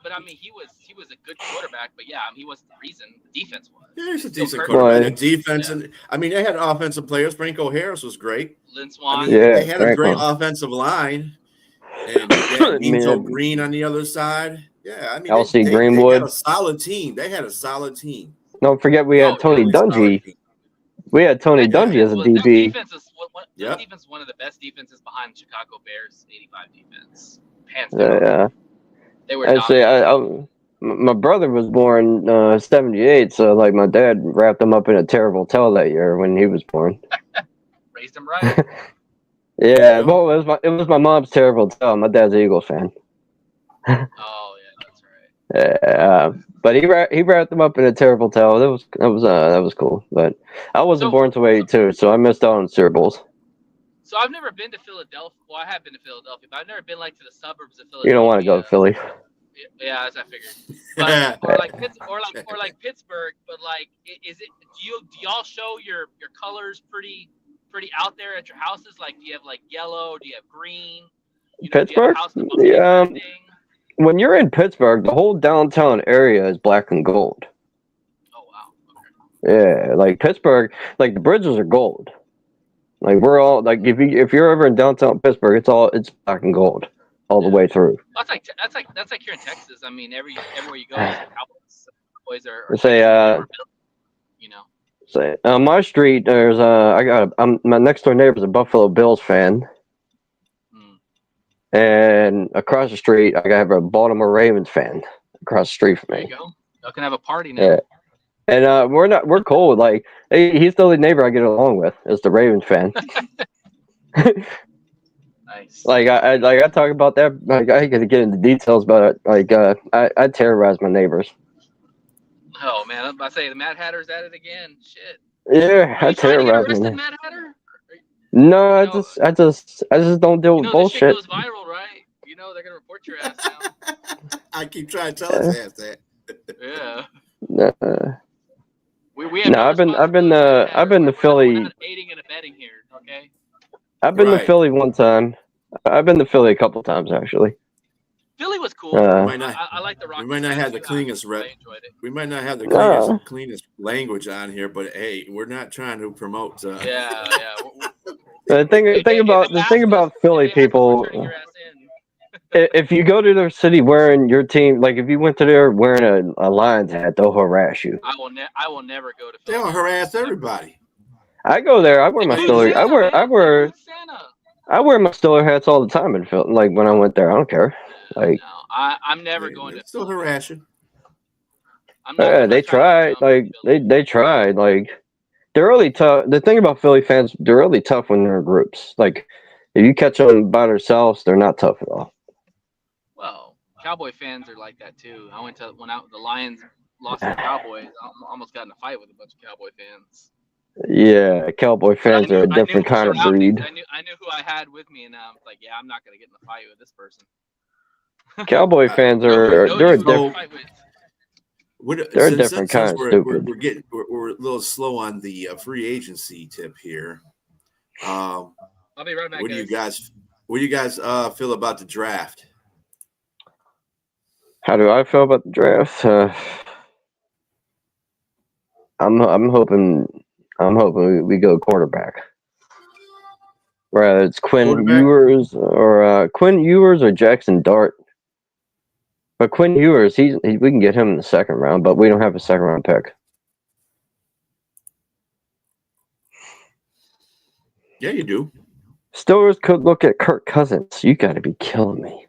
Speaker 5: a good quarterback. But yeah, he wasn't the reason. The defense was.
Speaker 4: Yeah, he's a decent quarterback. The defense, and I mean, they had offensive players. Franco Harris was great.
Speaker 5: Lynn Swann.
Speaker 4: They had a great offensive line. And Enzo Green on the other side. Yeah, I mean,
Speaker 6: LC
Speaker 4: they
Speaker 6: Greenwood.
Speaker 4: had a solid team. They had a solid team.
Speaker 6: Don't forget we had Tony Dungy. We had Tony Dungy as a DB.
Speaker 5: Their defense is one of the best defenses behind Chicago Bears 85 defense. Hands down.
Speaker 6: Yeah.
Speaker 5: They were
Speaker 6: my brother was born 78, so like my dad wrapped him up in a terrible towel that year when he was born.
Speaker 5: Raised him right.
Speaker 6: Yeah, well, it was my mom's terrible towel. My dad's an Eagles fan.
Speaker 5: Oh yeah, that's right.
Speaker 6: Yeah, but he wrapped them up in a terrible towel. That was cool. But I wasn't born until 82, so I missed out on Super Bowls.
Speaker 5: So I've never been to Philadelphia. Well, I have been to Philadelphia, but I've never been like to the suburbs of Philadelphia.
Speaker 6: You don't want to go to Philly.
Speaker 5: Yeah, as I figured. But, or like Pittsburgh. But like, is it? Do y'all show your colors pretty out there at your houses? Like, do you have like yellow? Do you have green?
Speaker 6: Pittsburgh? Yeah. When you're in Pittsburgh, the whole downtown area is black and gold.
Speaker 5: Oh wow. Okay.
Speaker 6: Yeah, like Pittsburgh, like the bridges are gold. Like we're all like if you're ever in downtown Pittsburgh, it's black and gold all the way through.
Speaker 5: That's like here in Texas. I mean, everywhere you go, Cowboys are
Speaker 6: say
Speaker 5: you know.
Speaker 6: Say on my street, there's my next door neighbor's a Buffalo Bills fan, and across the street I have a Baltimore Ravens fan across the street from me.
Speaker 5: There you go. Y'all can have a party now.
Speaker 6: Yeah. And we're cool. Like he's the only neighbor I get along with is the Ravens fan.
Speaker 5: Nice.
Speaker 6: Like I talk about that. Like I gotta get into details about it. Like I terrorize my neighbors.
Speaker 5: Oh man, I say the Mad Hatter's at it again. Shit.
Speaker 6: Yeah, I terrorize
Speaker 5: them. Mad Hatter?
Speaker 6: No, I just don't deal with bullshit.
Speaker 5: This shit goes viral, right? You know they're gonna report your ass now.
Speaker 4: I keep trying to tell his ass that.
Speaker 5: Yeah.
Speaker 6: I've been to Philly.
Speaker 5: We're not aiding and abetting here, okay?
Speaker 6: I've been to Philly one time. I've been to Philly a couple times actually.
Speaker 5: Philly was cool. I like the Rock.
Speaker 4: We might not have the cleanest We might not have the cleanest language on here, but hey, we're not trying to promote.
Speaker 5: Yeah.
Speaker 6: The thing about Philly people. If you go to their city wearing your team, like if you went to there wearing a Lions hat, they'll harass you.
Speaker 5: I will never go to Philly.
Speaker 4: They'll harass everybody.
Speaker 6: I go there. I wear my Steeler. I wear my Steeler hats all the time in Philly. Like when I went there, I don't care. Like
Speaker 5: I'm never going to.
Speaker 4: Still harassing.
Speaker 6: They tried. Like they tried. Like they're really tough. The thing about Philly fans, they're really tough when they're in groups. Like if you catch them by themselves, they're not tough at all.
Speaker 5: Well, Cowboy fans are like that too. I went to the Lions lost to the Cowboys. I almost got in a fight with a bunch of Cowboy fans.
Speaker 6: Yeah, Cowboy fans are a different kind of breed.
Speaker 5: I knew who I had with me, and I was like, yeah, I'm not gonna get in a fight with this person.
Speaker 6: Cowboy fans are they're a different kind of stupid.
Speaker 4: We're a little slow on the free agency tip here.
Speaker 5: I'll be right back.
Speaker 4: What do you guys feel about the draft?
Speaker 6: How do I feel about the draft? I'm hoping we go quarterback. Whether it's Quinn Ewers or Jackson Dart. But Quinn Ewers, we can get him in the second round, but we don't have a second round pick.
Speaker 4: Yeah, you do.
Speaker 6: Steelers could look at Kirk Cousins. You got to be killing me.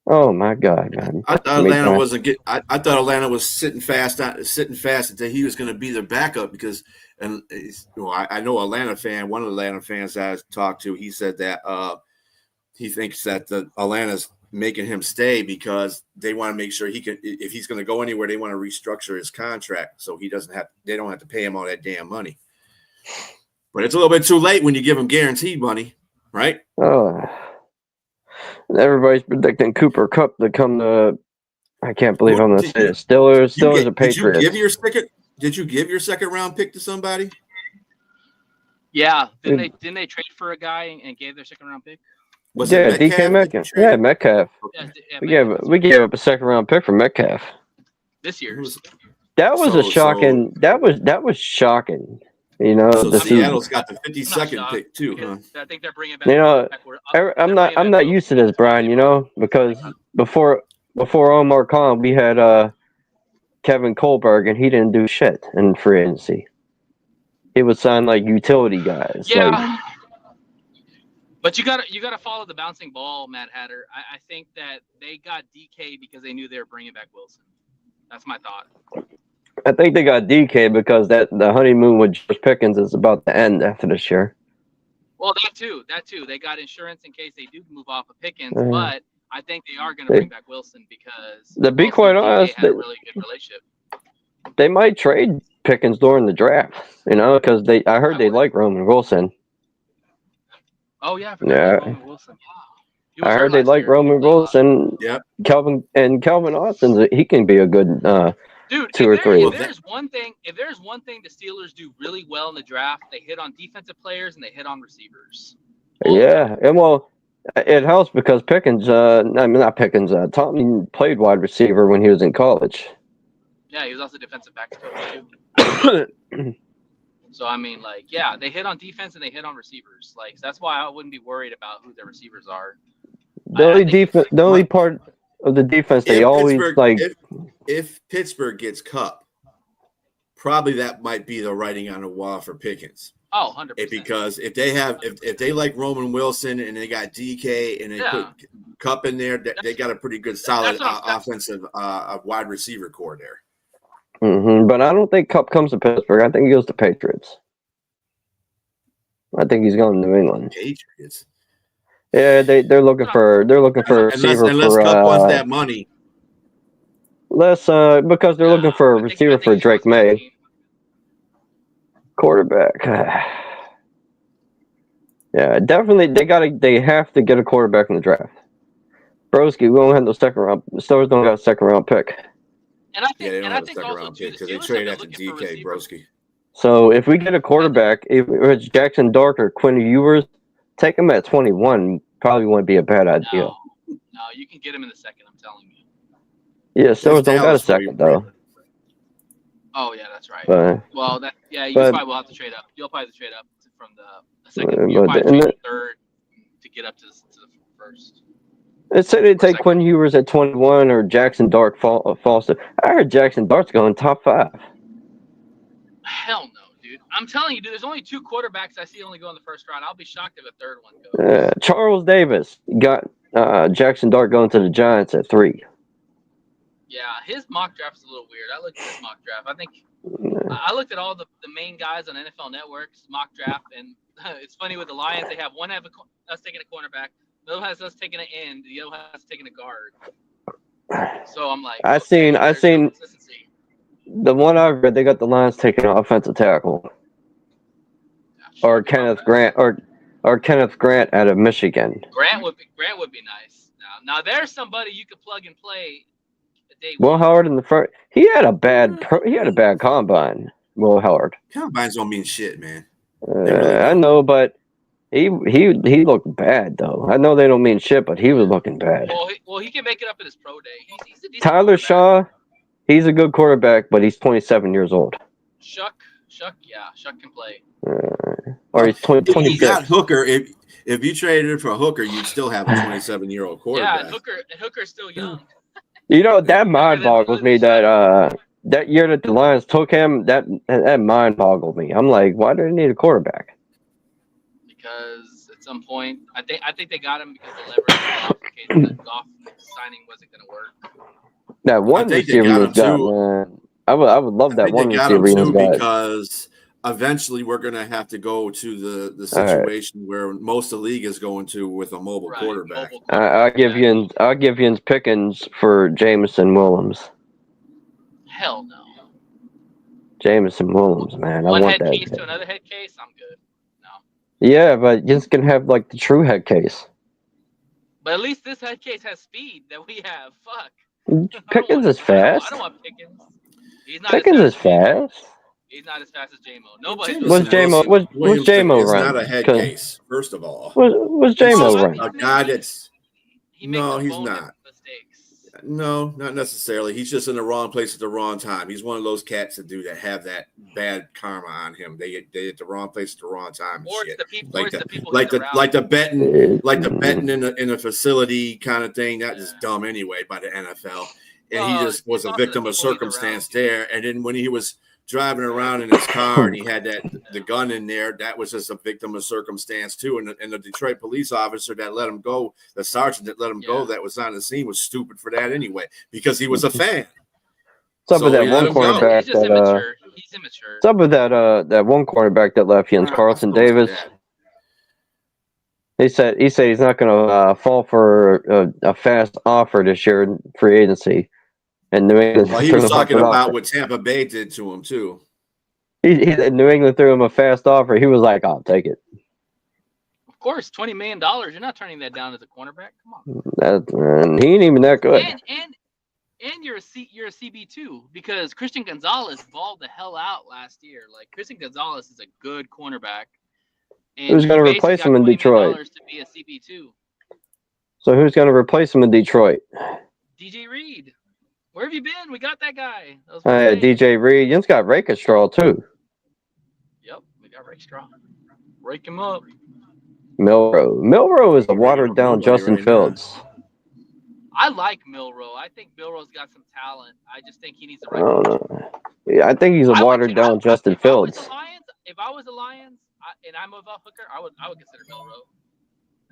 Speaker 6: Oh my God, man!
Speaker 4: I thought Atlanta I thought Atlanta was sitting fast until he was going to be their backup because, and I know Atlanta fan. One of the Atlanta fans I talked to, he said that he thinks that Atlanta's making him stay because they want to make sure he can. If he's going to go anywhere, they want to restructure his contract so they don't have to pay him all that damn money. But it's a little bit too late when you give him guaranteed money, right?
Speaker 6: Oh. Everybody's predicting Cooper Kupp to come to. I can't believe I'm going to say it. Steelers or Patriots.
Speaker 4: Did you give your second round pick to somebody?
Speaker 5: Yeah. Didn't they trade for a guy and gave their second round pick?
Speaker 6: DK Metcalf. Yeah, Metcalf. We gave up a second round pick for Metcalf
Speaker 5: this year.
Speaker 6: That was shocking. That was shocking You know,
Speaker 4: So
Speaker 6: the
Speaker 4: Seattle's got the 52nd pick too, huh?
Speaker 5: I think they're bringing back.
Speaker 6: You know, I'm not used to this, Brian. You know, because before Omar Khan, we had Kevin Kohlberg, and he didn't do shit in free agency. He would sign like utility guys.
Speaker 5: Yeah.
Speaker 6: Like,
Speaker 5: but you gotta follow the bouncing ball, Matt Hatter. I think that they got DK because they knew they were bringing back Wilson. That's my thought.
Speaker 6: I think they got DK because the honeymoon with George Pickens is about to end after this year.
Speaker 5: Well, that too. They got insurance in case they do move off of Pickens, but I think they are going to bring back Wilson because
Speaker 6: to be quite honest,
Speaker 5: had a really good relationship.
Speaker 6: They might trade Pickens during the draft, you know, because I heard they like Roman Wilson.
Speaker 5: Oh yeah, Roman Wilson. Yeah.
Speaker 6: I heard they like Roman Wilson.
Speaker 4: Yep.
Speaker 6: Calvin Austin, he can be a good
Speaker 5: dude,
Speaker 6: 2 or 3.
Speaker 5: If there's one thing the Steelers do really well in the draft, they hit on defensive players and they hit on receivers.
Speaker 6: Yeah, and well, it helps because Pickens, not Pickens, Tomlin played wide receiver when he was in college.
Speaker 5: Yeah, he was also defensive back coach too. So I mean, like, yeah, they hit on defense and they hit on receivers. Like, so that's why I wouldn't be worried about who their receivers are.
Speaker 6: The only part of the defense they always like.
Speaker 4: If Pittsburgh gets Kupp, probably that might be the writing on the wall for Pickens.
Speaker 5: Oh, 100%.
Speaker 4: Because if they like Roman Wilson and they got DK and they put Kupp in there, they got a pretty good solid offensive wide receiver core there.
Speaker 6: Mm-hmm, but I don't think Kupp comes to Pittsburgh. I think he goes to Patriots. I think he's going to New England.
Speaker 4: Patriots.
Speaker 6: Yeah, they're looking for a receiver
Speaker 4: unless Kupp wants that money.
Speaker 6: Because they're looking for a receiver for Drake May. Quarterback. Yeah, definitely. They have to get a quarterback in the draft. Broski, we don't have no second round. The Steelers don't got a second round pick.
Speaker 5: And I think,
Speaker 4: they don't have a
Speaker 5: think
Speaker 4: second
Speaker 5: also
Speaker 4: round
Speaker 5: too,
Speaker 4: pick because
Speaker 5: the
Speaker 4: they
Speaker 5: Steelers
Speaker 4: traded
Speaker 5: have
Speaker 4: after
Speaker 5: been looking for
Speaker 4: DK, Broski.
Speaker 6: So if we get a quarterback, if it's Jackson Dart or Quinn Ewers, take him at 21. Probably wouldn't be a bad idea.
Speaker 5: No, you can get him in the second. I'm telling you.
Speaker 6: Yeah, Steelers don't got a second though.
Speaker 5: Oh yeah, that's right.
Speaker 6: But,
Speaker 5: you probably will have to trade up. You'll probably have to trade up from the second. You'll probably trade third to get up to the first.
Speaker 6: Let's say they take Quinn Ewers at 21 or Jackson Dart falls to. I heard Jackson Dart's going top 5.
Speaker 5: Hell no, dude. I'm telling you, dude. There's only 2 quarterbacks I see only go in the first round. I'll be shocked if a third one goes.
Speaker 6: Charles Davis got Jackson Dart going to the Giants at 3.
Speaker 5: Yeah, his mock draft is a little weird. I looked at his mock draft. I think I looked at all the main guys on NFL Network's mock draft, and it's funny with the Lions. They have one us taking a cornerback, the other has us taking an end, the other has us taking a guard. So I'm like,
Speaker 6: I seen the one I read. They got the Lions taking an offensive tackle, or Kenneth Grant, or Kenneth Grant out of Michigan.
Speaker 5: Grant would be nice. Now there's somebody you could plug and play.
Speaker 6: Will Howard in the first, he had a bad combine. Will Howard.
Speaker 4: Combines don't mean shit, man.
Speaker 6: I know, but he looked bad though. I know they don't mean shit, but he was looking bad.
Speaker 5: Well, he can make it up at his pro day. He's a decent
Speaker 6: Tyler Shaw, he's a good quarterback, but he's 27 years old.
Speaker 5: Shuck can play.
Speaker 6: Or he's 26.
Speaker 4: If you got Hooker, if you traded for Hooker, you'd still have a 27-year-old quarterback.
Speaker 5: Yeah, Hooker's still young.
Speaker 6: You know, that mind boggles me that year that the Lions took him, that mind boggled me. I'm like, why do they need a quarterback?
Speaker 5: Because at some point, I think they got him because the leverage the Goff signing wasn't going to work.
Speaker 6: That one receiver he got, man. I would love that one receiver he got.
Speaker 4: Because eventually we're going to have to go to the situation where most of the league is going to with a mobile quarterback.
Speaker 6: I'll give you Pickens for Jameson Williams.
Speaker 5: Hell no.
Speaker 6: Jameson Williams, man.
Speaker 5: One
Speaker 6: I want
Speaker 5: head
Speaker 6: that.
Speaker 5: case to another head case, I'm good. No.
Speaker 6: Yeah, but you just can have like the true head case.
Speaker 5: But at least this head case has speed that we have. Fuck.
Speaker 6: Pickens is fast.
Speaker 5: I don't want Pickens.
Speaker 6: Pickens is fast.
Speaker 5: He's not as fast as J-Mo. Nobody.
Speaker 6: What's J-Mo run?
Speaker 4: Not a head case, first of all.
Speaker 6: What's J-Mo run?
Speaker 4: A guy that's... No, he's not.
Speaker 5: Mistakes.
Speaker 4: No, not necessarily. He's just in the wrong place at the wrong time. He's one of those cats that have that bad karma on him. They at the wrong place at the wrong time.
Speaker 5: Or it's the people,
Speaker 4: like the betting in a facility kind of thing. That is dumb anyway by the NFL. And he just was a victim of circumstance there. And then when he was driving around in his car and he had the gun in there, that was just a victim of circumstance too. And the Detroit police officer that let him go, the sergeant that let him go, that was on the scene, was stupid for that anyway, because he was a fan.
Speaker 6: Some of that one cornerback he's immature. Some of that one cornerback that left, Jens Carlson Davis. He said he's not going to fall for a fast offer this year in free agency. And New England,
Speaker 4: he was talking about what Tampa Bay did to him too.
Speaker 6: New England threw him a fast offer. He was like, "I'll take it."
Speaker 5: Of course, $20 million. You're not turning that down as a cornerback. Come on.
Speaker 6: And he ain't even that good.
Speaker 5: And you're a CB2 because Christian Gonzalez balled the hell out last year. Like Christian Gonzalez is a good cornerback. And
Speaker 6: who's going to replace him in Detroit?
Speaker 5: To be a CB2.
Speaker 6: So who's going to replace him in Detroit?
Speaker 5: DJ Reed. Where have you been? We got that guy.
Speaker 6: DJ Reed. Jens got Rakestraw too.
Speaker 5: Yep, we got Rakestraw. Rake him up.
Speaker 6: Milroe is a watered down Justin Fields.
Speaker 5: I like Milroe. I think Milroe's got some talent. I just think he needs the right.
Speaker 6: Yeah, I think he's a watered down Justin Fields.
Speaker 5: If I was the Lions and I'm a Hooker, I would consider Milroe.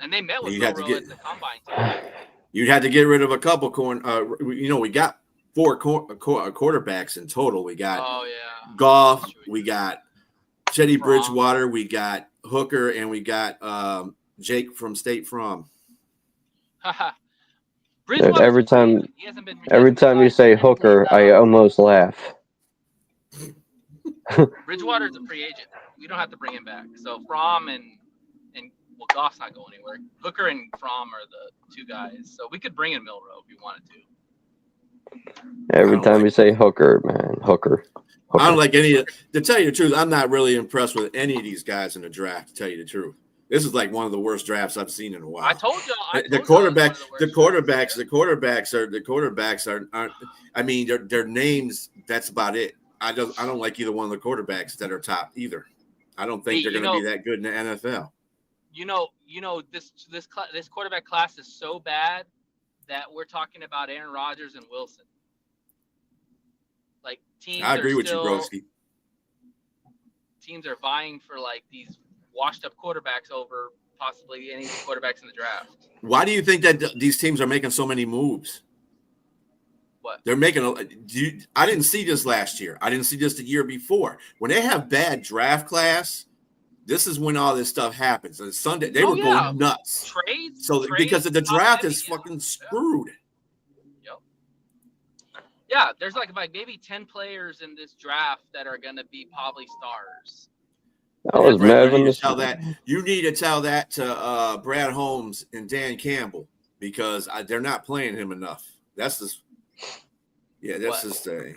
Speaker 5: And they met with Milroe at the combine too.
Speaker 4: You'd have to get rid of a couple we got 4 quarterbacks in total. We got Goff, we got Teddy Bridgewater, we got Hooker, and we got Jake from State Farm.
Speaker 6: Every time you say Hooker, I almost laugh.
Speaker 5: Bridgewater's a free agent. We don't have to bring him back. So Fromm and Goff's not going anywhere. Hooker and Fromm are the 2 guys. So we could bring in Milroe if we wanted to.
Speaker 6: Every time you say Hooker, man, Hooker.
Speaker 4: I don't like any of – to tell you the truth, I'm not really impressed with any of these guys in the draft, to tell you the truth. This is like one of the worst drafts I've seen in a while.
Speaker 5: I told you.
Speaker 4: The quarterbacks aren't – I mean, their names, that's about it. I don't like either one of the quarterbacks that are top either. I don't think they're going to be that good in the NFL. This
Speaker 5: quarterback class is so bad that we're talking about Aaron Rodgers and Wilson. Like teams,
Speaker 4: I agree with you, Broski.
Speaker 5: Teams are vying for like these washed-up quarterbacks over possibly any quarterbacks in the draft.
Speaker 4: Why do you think that these teams are making so many moves?
Speaker 5: What
Speaker 4: they're making? I didn't see this last year. I didn't see this the year before. When they have bad draft class, this is when all this stuff happens. On Sunday, they were going nuts.
Speaker 5: Trades,
Speaker 4: because the draft is fucking screwed.
Speaker 5: Yep. Yeah, there's like maybe 10 players in this draft that are going to be probably stars.
Speaker 6: I was mad when
Speaker 4: you need to tell that to Brad Holmes and Dan Campbell because they're not playing him enough. That's just thing.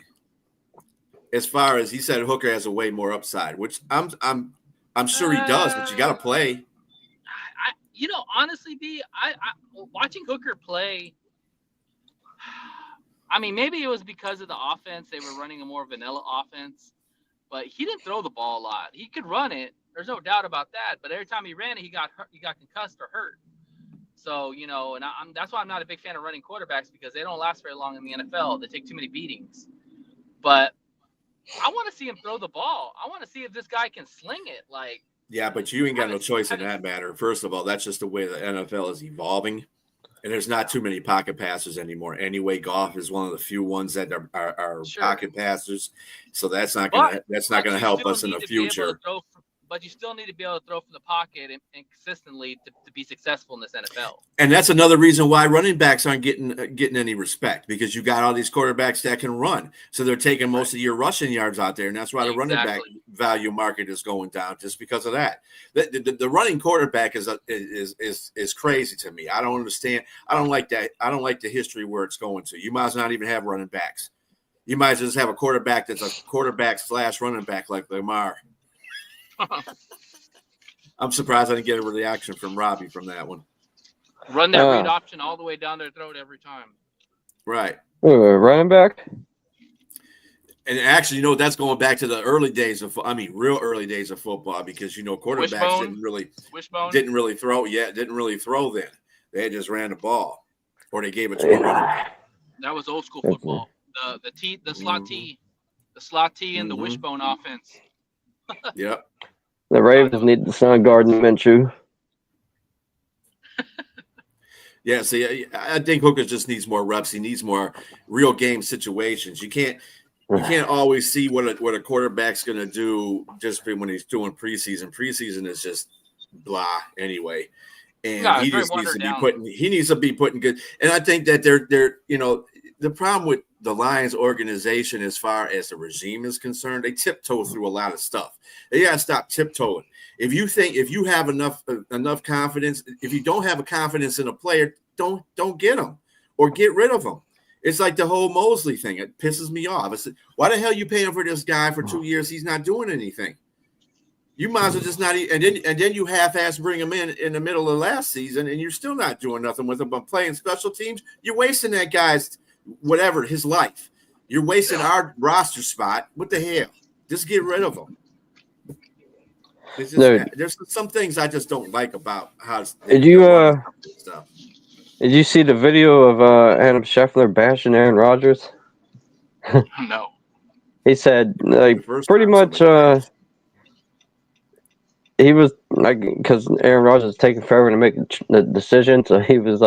Speaker 4: As far as he said, Hooker has a way more upside, which I'm sure he does, but you got to play.
Speaker 5: Honestly, I watching Hooker play. I mean, maybe it was because of the offense. They were running a more vanilla offense, but he didn't throw the ball a lot. He could run it. There's no doubt about that. But every time he ran it, he got hurt, he got concussed or hurt. So, and that's why I'm not a big fan of running quarterbacks because they don't last very long in the NFL. They take too many beatings. But I want to see him throw the ball. I want to see if this guy can sling it.
Speaker 4: Yeah, but you ain't got no choice in that matter. First of all, that's just the way the NFL is evolving. And there's not too many pocket passers anymore. Anyway, Goff is one of the few ones that are pocket passers. So that's not gonna help us in the future.
Speaker 5: But you still need to be able to throw from the pocket and consistently to be successful in this NFL.
Speaker 4: And that's another reason why running backs aren't getting any respect because you got all these quarterbacks that can run. So they're taking most of your rushing yards out there, and that's why the running back value market is going down just because of that. The running quarterback is crazy to me. I don't understand. I don't like that. I don't like the history where it's going to. You might as well not even have running backs. You might just have a quarterback that's a quarterback / running back like Lamar. I'm surprised I didn't get a reaction from Robbie from that one.
Speaker 5: Run that read option all the way down their throat every time.
Speaker 4: Right.
Speaker 6: Running back.
Speaker 4: And actually, that's going back to the early days of, real early days of football, because quarterbacks didn't really throw yet, didn't really throw then. They just ran the ball, or they gave it to a running back.
Speaker 5: That was old school football. The slot T, and the wishbone offense.
Speaker 4: Yep.
Speaker 6: The Ravens need to sign Gardner Minshew.
Speaker 4: Yeah, see, I think Hooker just needs more reps. He needs more real game situations. You can't always see what a quarterback's going to do just when he's doing preseason. Preseason is just blah anyway, and he just needs to be putting good. And I think that they're the problem with the Lions organization as far as the regime is concerned, they tiptoe through a lot of stuff. They got to stop tiptoeing. If you have enough confidence, if you don't have a confidence in a player, don't get him or get rid of him. It's like the whole Mosley thing. It pisses me off. I said, why the hell are you paying for this guy for 2 years? He's not doing anything. You might as well just not. And then you half-ass bring him in the middle of last season, and you're still not doing nothing with him but playing special teams. You're wasting that guy's his life. You're wasting our roster spot. What the hell? Just get rid of him. There's some things I just don't like about how. Did
Speaker 6: you see the video of Adam Scheffler bashing Aaron Rodgers?
Speaker 5: No.
Speaker 6: He said pretty much he was like, because Aaron Rodgers is taking forever to make the decision, so he was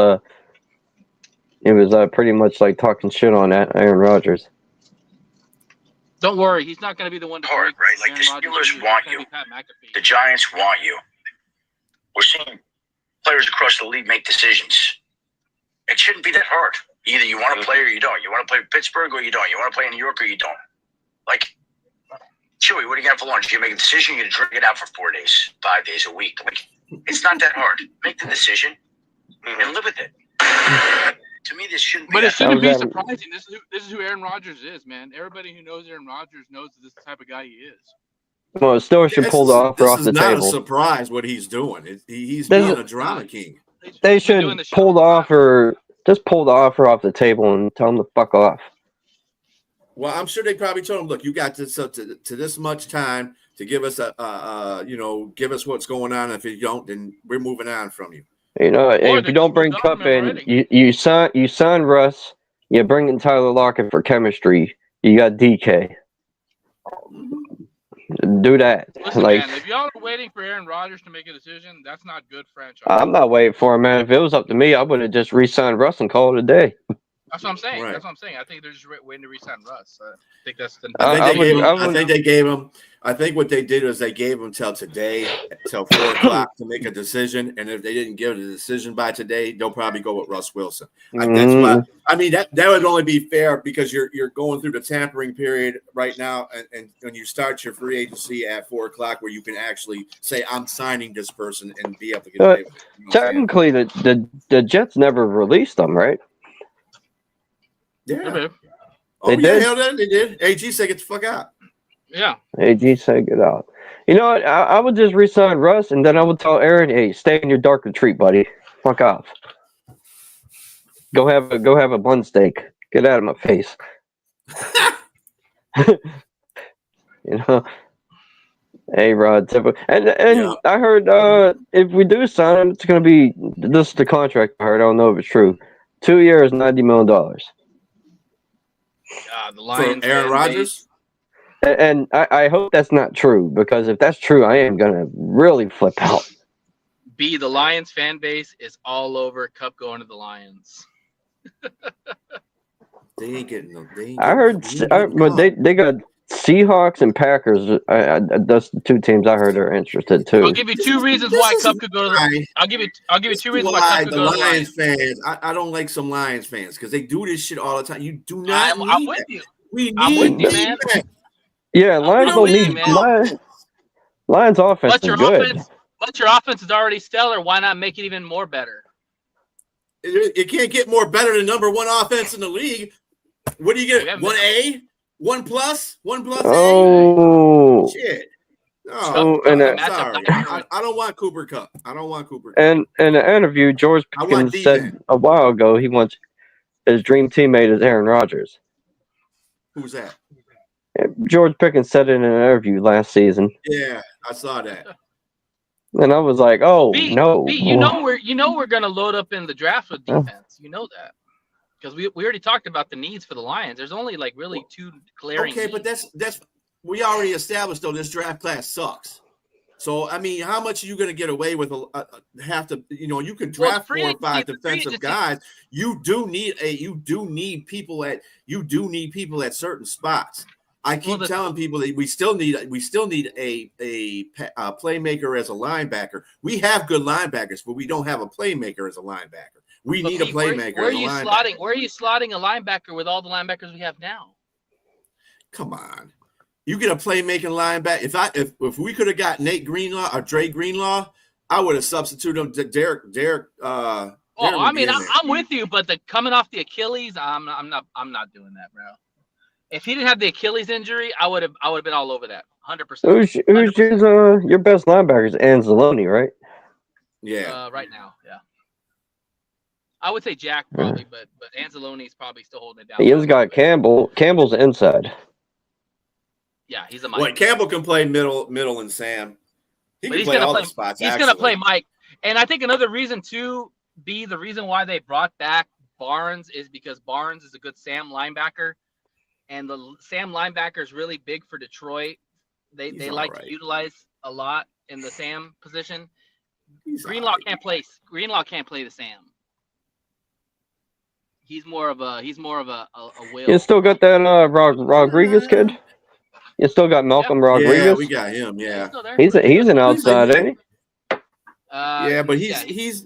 Speaker 6: pretty much like talking shit on Aaron Rodgers.
Speaker 5: Don't worry, he's not going to be the one to
Speaker 7: hard, right? Like the Steelers want you, the Giants want you. We're seeing players across the league make decisions. It shouldn't be that hard. Either you want to play or you don't. You want to play Pittsburgh or you don't. You want to play in New York or you don't. Like, Chewy, what are you going to have for lunch? You make a decision, you're going to drink it out for 4 days, 5 days a week. Like, it's not that hard. Make the decision and live with it. To me, this shouldn't be.
Speaker 5: But it shouldn't be surprising. This is who Aaron Rodgers is, man. Everybody who knows Aaron Rodgers knows this type of guy he is.
Speaker 6: Well, Steelers should pull the offer off the table.
Speaker 4: It's not a surprise what he's doing. He's being a drama king.
Speaker 6: They should pull the offer. Just pull the offer off the table and tell him to fuck off.
Speaker 4: Well, I'm sure they probably told him, look, you got this up to this much time to give us give us what's going on. If you don't, then we're moving on from you.
Speaker 6: If you don't bring Kupp in, you sign Russ, you bring in Tyler Lockett for chemistry. You got DK. Do that.
Speaker 5: Listen, man, if y'all are waiting for Aaron Rodgers to make a decision, that's not good franchise.
Speaker 6: I'm not waiting for him, man. If it was up to me, I would have just re-signed Russ and called it a day.
Speaker 5: That's what I'm saying.
Speaker 4: Right.
Speaker 5: That's what I'm saying. I think they're just waiting to re-sign Russ. I think that's the.
Speaker 4: I think they gave him. I think what they did was they gave him till today, till 4 o'clock to make a decision. And if they didn't give a decision by today, they'll probably go with Russ Wilson. That's why. I mean, that would only be fair because you're going through the tampering period right now, and when you start your free agency at 4 o'clock, where you can actually say I'm signing this person and be able to get paid.
Speaker 6: Technically, the Jets never released them, right?
Speaker 4: Yeah. They did. AG said get the fuck out.
Speaker 5: Yeah.
Speaker 6: AG said get out. You know what? I would just re-sign Russ, and then I would tell Aaron, hey, stay in your dark retreat, buddy. Fuck off. Go have a bun steak. Get out of my face. A-Rod. And yeah. I heard if we do sign him, it's going to be, this is the contract I heard. I don't know if it's true. 2 years, $90 million.
Speaker 5: The Lions.
Speaker 4: For Aaron Rodgers?
Speaker 6: And I hope that's not true, because if that's true, I am going to really flip out.
Speaker 5: The Lions fan base is all over Kupp going to the Lions.
Speaker 4: They ain't getting them.
Speaker 6: But they got Seahawks and Packers. That's the two teams I heard are interested too.
Speaker 5: I'll give you two reasons why Kupp could go to the. I'll give you 2 reasons why Kupp could go to the
Speaker 4: Lions fans. I don't like some Lions fans because they do this shit all the time. You do not.
Speaker 5: I'm with you.
Speaker 4: We need
Speaker 5: man.
Speaker 6: Yeah, Lions don't need Lions offense is good.
Speaker 5: But your offense is already stellar. Why not make it even more better?
Speaker 4: It can't get more better than number one offense in the league. What do you get? 1A? 1+? 1+A?
Speaker 6: Oh.
Speaker 4: Shit.
Speaker 6: No,
Speaker 4: sorry. I don't want Cooper Kupp. I don't want Cooper Kupp.
Speaker 6: And in an interview, George Pickens said a while ago he wants his dream teammate is Aaron Rodgers.
Speaker 4: Who's that?
Speaker 6: George Pickens said it in an interview last season.
Speaker 4: Yeah, I saw that.
Speaker 6: And I was like, "Oh no!"
Speaker 5: You know we're gonna load up in the draft with defense. You know that because we already talked about the needs for the Lions. There's only like really two glaring.
Speaker 4: Okay, but that's we already established though this draft class sucks. So I mean, how much are you going to get away with? Have to, you can draft 4 or 5 defensive guys. You do need people at certain spots. I keep telling people that we still need a playmaker as a linebacker. We have good linebackers, but we don't have a playmaker as a linebacker. We need a playmaker. Where
Speaker 5: are you slotting a linebacker with all the linebackers we have now?
Speaker 4: Come on. You get a playmaking linebacker. If we could have got Nate Greenlaw or Dre Greenlaw, I would have substituted him to Derek.
Speaker 5: I'm with you, but coming off the Achilles, I'm not doing that, bro. If he didn't have the Achilles injury, I would have been all over that, 100%.
Speaker 6: Who's your best linebackers? Anzalone, right?
Speaker 4: Yeah.
Speaker 5: Right now, yeah. I would say Jack probably, but Anzalone's probably still holding it down.
Speaker 6: He has got Campbell. Campbell's inside.
Speaker 5: Yeah, he's a
Speaker 4: Mike. Well, Campbell can play middle, and Sam. He can play all the spots.
Speaker 5: He's going to play Mike. And I think another reason, too, the reason why they brought back Barnes is because Barnes is a good Sam linebacker. And the Sam linebacker is really big for Detroit. They like to utilize a lot in the Sam position. Greenlaw can't play the Sam. He's more of a will.
Speaker 6: You still got that Rodriguez kid? You still got Malcolm Rodriguez?
Speaker 4: Yeah, we got him. Yeah,
Speaker 6: he's an outside, ain't he?
Speaker 4: But he's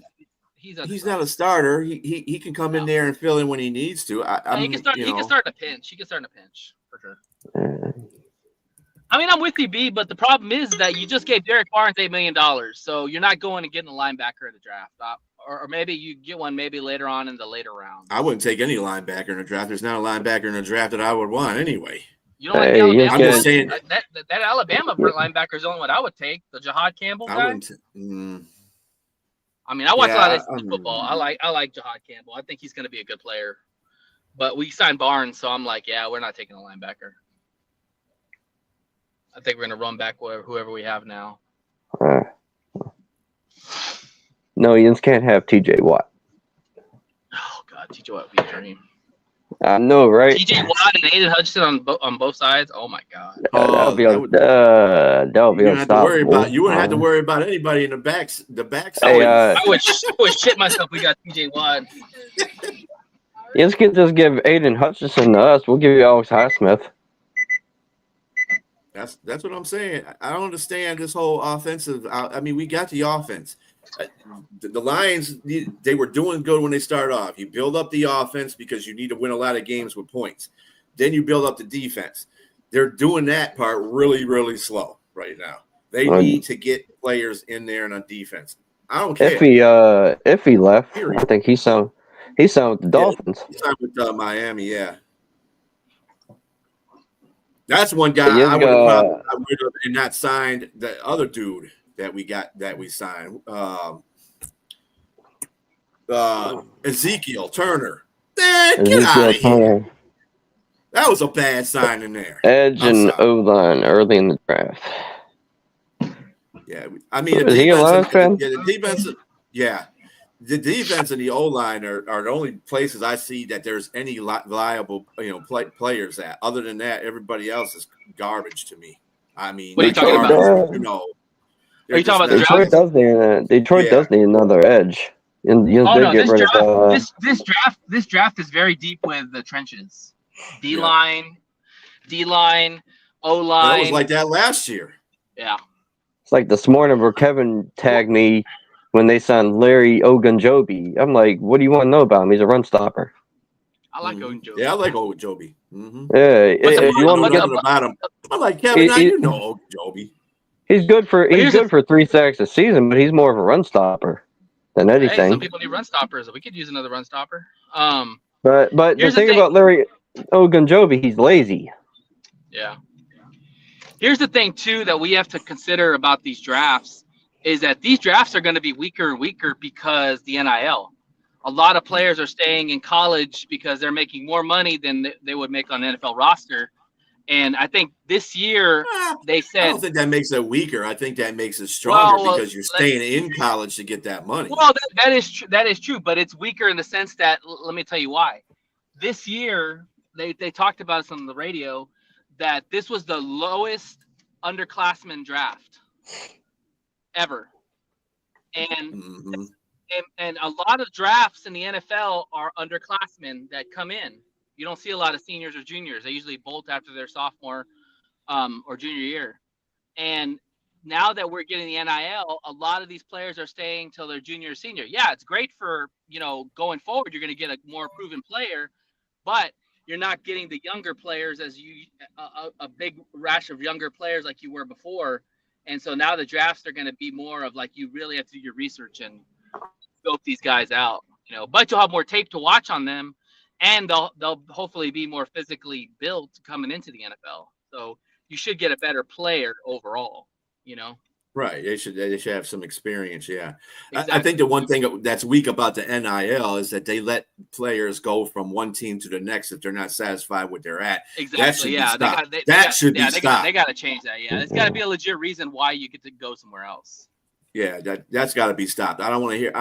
Speaker 4: not a starter. He can come in there and fill in when he needs to.
Speaker 5: He can start in a pinch. He can start in a pinch for sure. I mean, I'm with you, B, but the problem is that you just gave Derek Barnes $8 million, so you're not going and getting a linebacker in the draft. Or maybe you get one maybe later on in the later rounds.
Speaker 4: I wouldn't take any linebacker in the draft. There's not a linebacker in the draft that I would want anyway.
Speaker 5: You don't like Alabama? I'm just saying that Alabama linebacker is the only one I would take. The Jahad Campbell guy. I mean, I watch a lot of this football. I like Jahad Campbell. I think he's going to be a good player. But we signed Barnes, so I'm like, yeah, we're not taking a linebacker. I think we're going to run back whoever we have now.
Speaker 6: No, you just can't have TJ Watt.
Speaker 5: Oh, God, TJ Watt would be a dream.
Speaker 6: I know, right?
Speaker 5: TJ Watt and Aiden Hutchinson on both sides. Oh my God.
Speaker 6: That would be unstoppable.
Speaker 4: You wouldn't have to worry about anybody in the back.
Speaker 6: Hey,
Speaker 5: I would shit myself. We got TJ Watt.
Speaker 6: You can just give Aiden Hutchinson to us. We'll give you Alex Highsmith.
Speaker 4: That's what I'm saying. I don't understand this whole offensive. I mean, we got the offense. The Lions, they were doing good when they started off. You build up the offense because you need to win a lot of games with points. Then you build up the defense. They're doing that part really, really slow right now. They need to get players in there and on defense. I don't care.
Speaker 6: If he left, I think he signed with the Dolphins.
Speaker 4: He signed with Miami, yeah. That's one guy I would have and not signed the other dude that we signed. Ezekiel Turner. Get out of here. That was a bad sign in there.
Speaker 6: Edge and O-line early in the draft.
Speaker 4: Yeah, I mean, the defense and the O-line are the only places I see that there's any viable, players at. Other than that, everybody else is garbage to me. I mean,
Speaker 5: what are you talking about?
Speaker 6: Are you talking about the draft? Detroit does need another edge.
Speaker 5: This draft is very deep with the trenches. D-line, O-line.
Speaker 4: It was like that last year.
Speaker 5: Yeah.
Speaker 6: It's like this morning where Kevin tagged me when they signed Larry Ogunjobi. I'm like, what do you want to know about him? He's a run stopper.
Speaker 5: I like Ogunjobi.
Speaker 4: Yeah, I like Ogunjobi. Mm-hmm.
Speaker 6: Yeah, if you want to
Speaker 4: know about him, I like Kevin. You know Ogunjobi.
Speaker 6: He's good for 3 sacks a season, but he's more of a run stopper than anything.
Speaker 5: Hey, some people need run stoppers. We could use another run stopper.
Speaker 6: But the thing about Larry Ogunjobi, he's lazy.
Speaker 5: Yeah. Here's the thing too that we have to consider about these drafts is that these drafts are going to be weaker and weaker because the NIL. a lot of players are staying in college because they're making more money than they would make on the NFL roster. And I think this year they said,
Speaker 4: I don't think that makes it weaker. I think that makes it stronger because you're staying in college to get that money.
Speaker 5: Well, that is true. That is true, but it's weaker in the sense that, let me tell you why. This year they talked about this on the radio that this was the lowest underclassmen draft ever, and and a lot of drafts in the NFL are underclassmen that come in. You don't see a lot of seniors or juniors. They usually bolt after their sophomore or junior year. And now that we're getting the NIL, a lot of these players are staying till their junior or senior. Yeah, it's great for, going forward. You're going to get a more proven player, but you're not getting the younger players as a big rash of younger players like you were before. And so now the drafts are going to be more of like, you really have to do your research and scope these guys out, but you'll have more tape to watch on them. And they'll hopefully be more physically built coming into the NFL. So you should get a better player overall,
Speaker 4: Right. They should have some experience. Yeah.
Speaker 5: Exactly.
Speaker 4: I think the one thing that's weak about the NIL is that they let players go from one team to the next if they're not satisfied with where they're at.
Speaker 5: Exactly.
Speaker 4: That should be stopped.
Speaker 5: They got to change that. Yeah. It's got to be a legit reason why you get to go somewhere else.
Speaker 4: Yeah, that's got to be stopped. I don't want to hear.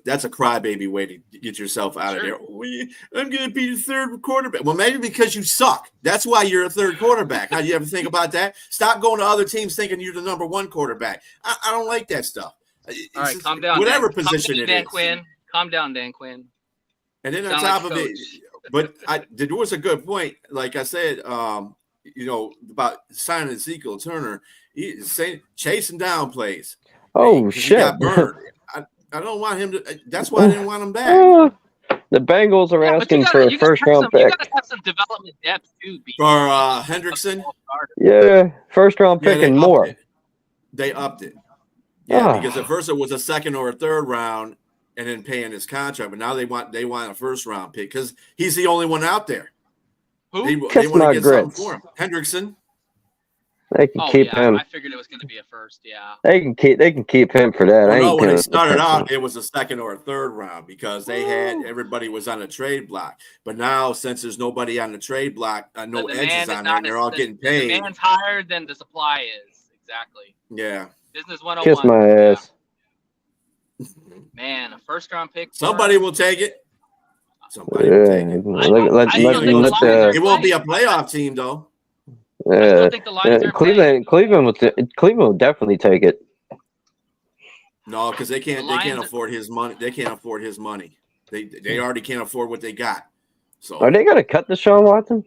Speaker 4: That's a crybaby way to get yourself out of there. I'm going to be the third quarterback. Well, maybe because you suck. That's why you're a third quarterback. How do you ever think about that? Stop going to other teams thinking you're the number one quarterback. I don't like that stuff.
Speaker 5: All right, calm down.
Speaker 4: Whatever position it is.
Speaker 5: Calm down, Dan Quinn.
Speaker 4: And then on top of it, but there was a good point. Like I said, about signing Ezekiel Turner, chasing down plays.
Speaker 6: Oh, shit.
Speaker 4: He got burned. I don't want him to. That's why I didn't want him back.
Speaker 6: The Bengals are asking for a first-round pick.
Speaker 5: You got to have some development depth, too.
Speaker 4: For Hendrickson?
Speaker 6: Yeah, first-round pick and more.
Speaker 4: They upped it. Yeah, because at first it was a second or a third round and then paying his contract. But now they want a first-round pick because he's the only one out there.
Speaker 5: Who?
Speaker 4: They want to get something for him. Hendrickson.
Speaker 6: They can keep him.
Speaker 5: I figured it was going to be a first. Yeah,
Speaker 6: they can keep him for that.
Speaker 4: When it started out, it was a second or a third round because everybody was on a trade block. But now, since there's nobody on the trade block, no edges on there, and they're all getting paid.
Speaker 5: The demand's higher than the supply is. Exactly.
Speaker 4: Yeah.
Speaker 5: Business 101.
Speaker 6: Kiss my ass.
Speaker 5: Man, a first round pick.
Speaker 4: Somebody will take it. Somebody will take it. It won't be a playoff team though.
Speaker 6: Cleveland will definitely take it.
Speaker 4: No, because they can't afford his money. They can't afford his money. They already can't afford what they got. So
Speaker 6: are they gonna cut Deshaun Watson?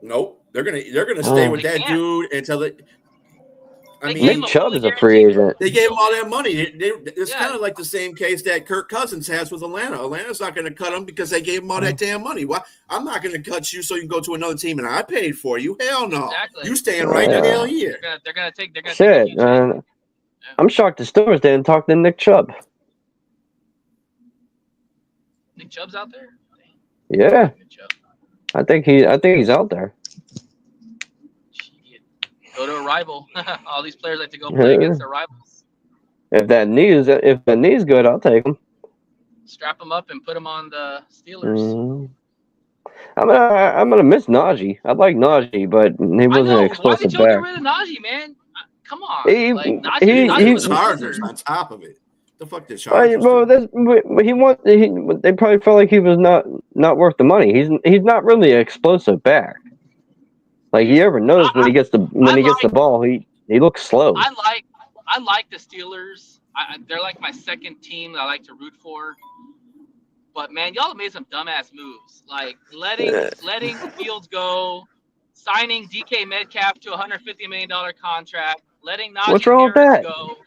Speaker 4: Nope. They're gonna stay with that dude until they.
Speaker 6: Nick Chubb is a free agent.
Speaker 4: They gave him all that money. It's kind of like the same case that Kirk Cousins has with Atlanta. Atlanta's not going to cut him because they gave him all that damn money. Why? I'm not going to cut you so you can go to another team and I paid for you. Hell no.
Speaker 5: Exactly.
Speaker 4: You staying right the hell here.
Speaker 5: They're going to take.
Speaker 6: Shit, man. I'm shocked the Steelers didn't talk to Nick Chubb.
Speaker 5: Nick Chubb's out there.
Speaker 6: Yeah. I think he's out there.
Speaker 5: Go to a rival. All these players like to go play against their rivals.
Speaker 6: If that knee's good, I'll take him.
Speaker 5: Strap him up and put him on the Steelers.
Speaker 6: I'm gonna miss Najee. I like Najee, but he wasn't an explosive back. Why did y'all
Speaker 5: get rid of Najee, man? Come on. Najee
Speaker 4: was Chargers on top of it. The fuck did Chargers?
Speaker 6: They probably felt like he was not worth the money. He's not really an explosive back. Like you ever notice when he gets the ball, he looks slow.
Speaker 5: I like the Steelers. They're like my second team that I like to root for. But man, y'all made some dumbass moves, like letting Fields go, signing DK Metcalf to a $150 million contract, letting Najee Harris go.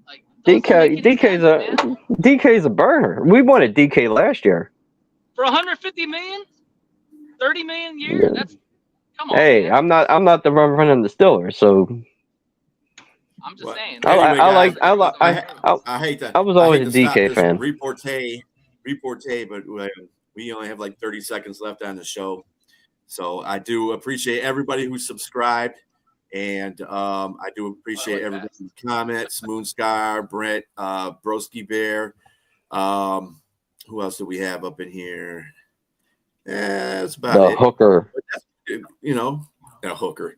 Speaker 5: Like
Speaker 6: DK's a burner. We wanted DK last year
Speaker 5: for $150 million, $30 million a year. That's come on.
Speaker 6: Hey, man. I'm not the running of the Steelers, so.
Speaker 5: I'm just saying.
Speaker 6: I hate that. I was always a DK fan.
Speaker 4: Reporte, but we only have like 30 seconds left on the show. So I do appreciate everybody who subscribed. And I do appreciate everybody's comments. Moonscar, Brent, Broski Bear, Who else do we have up in here? Yeah, that's about
Speaker 6: The
Speaker 4: it.
Speaker 6: hooker.
Speaker 4: You know, a hooker.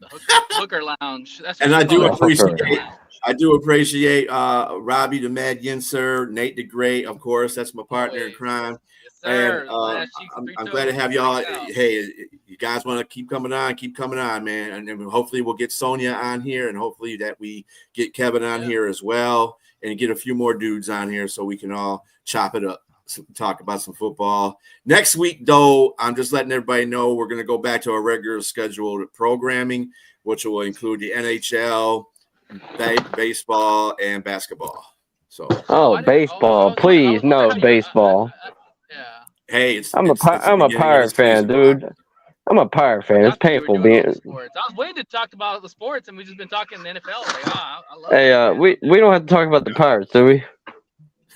Speaker 5: Hooker Lounge. That's
Speaker 4: and I do appreciate
Speaker 6: hooker.
Speaker 4: Robbie the Mad Yinser, Nate the Great, of course. That's my partner in crime.
Speaker 5: Yes, sir.
Speaker 4: And I'm glad to have y'all. Hey, you guys want to keep coming on, man. And hopefully we'll get Sonia on here, and hopefully that we get Kevin on here as well, and get a few more dudes on here so we can all chop it up, talk about some football. Next week, though, I'm just letting everybody know we're going to go back to our regular scheduled programming, which will include the NHL, baseball, and basketball. So,
Speaker 6: baseball, please, no baseball.
Speaker 5: Yeah.
Speaker 4: Hey,
Speaker 6: I'm a Pirate fan, dude. I'm a Pirate fan. It's painful being.
Speaker 5: Sports. I was waiting to talk about the sports, and we've just been talking the NFL. Like, I love
Speaker 6: Hey, we don't have to talk about the Pirates, do we?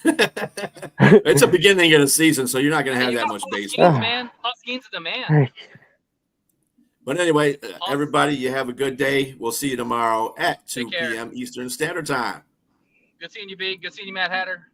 Speaker 4: It's a beginning of the season, so you're not going to have that much baseball.
Speaker 5: Man, Huskins is the man.
Speaker 4: But anyway, everybody, you have a good day. We'll see you tomorrow at 2 p.m. Eastern Standard Time.
Speaker 5: Good seeing you, B. Good seeing you, Matt Hatter.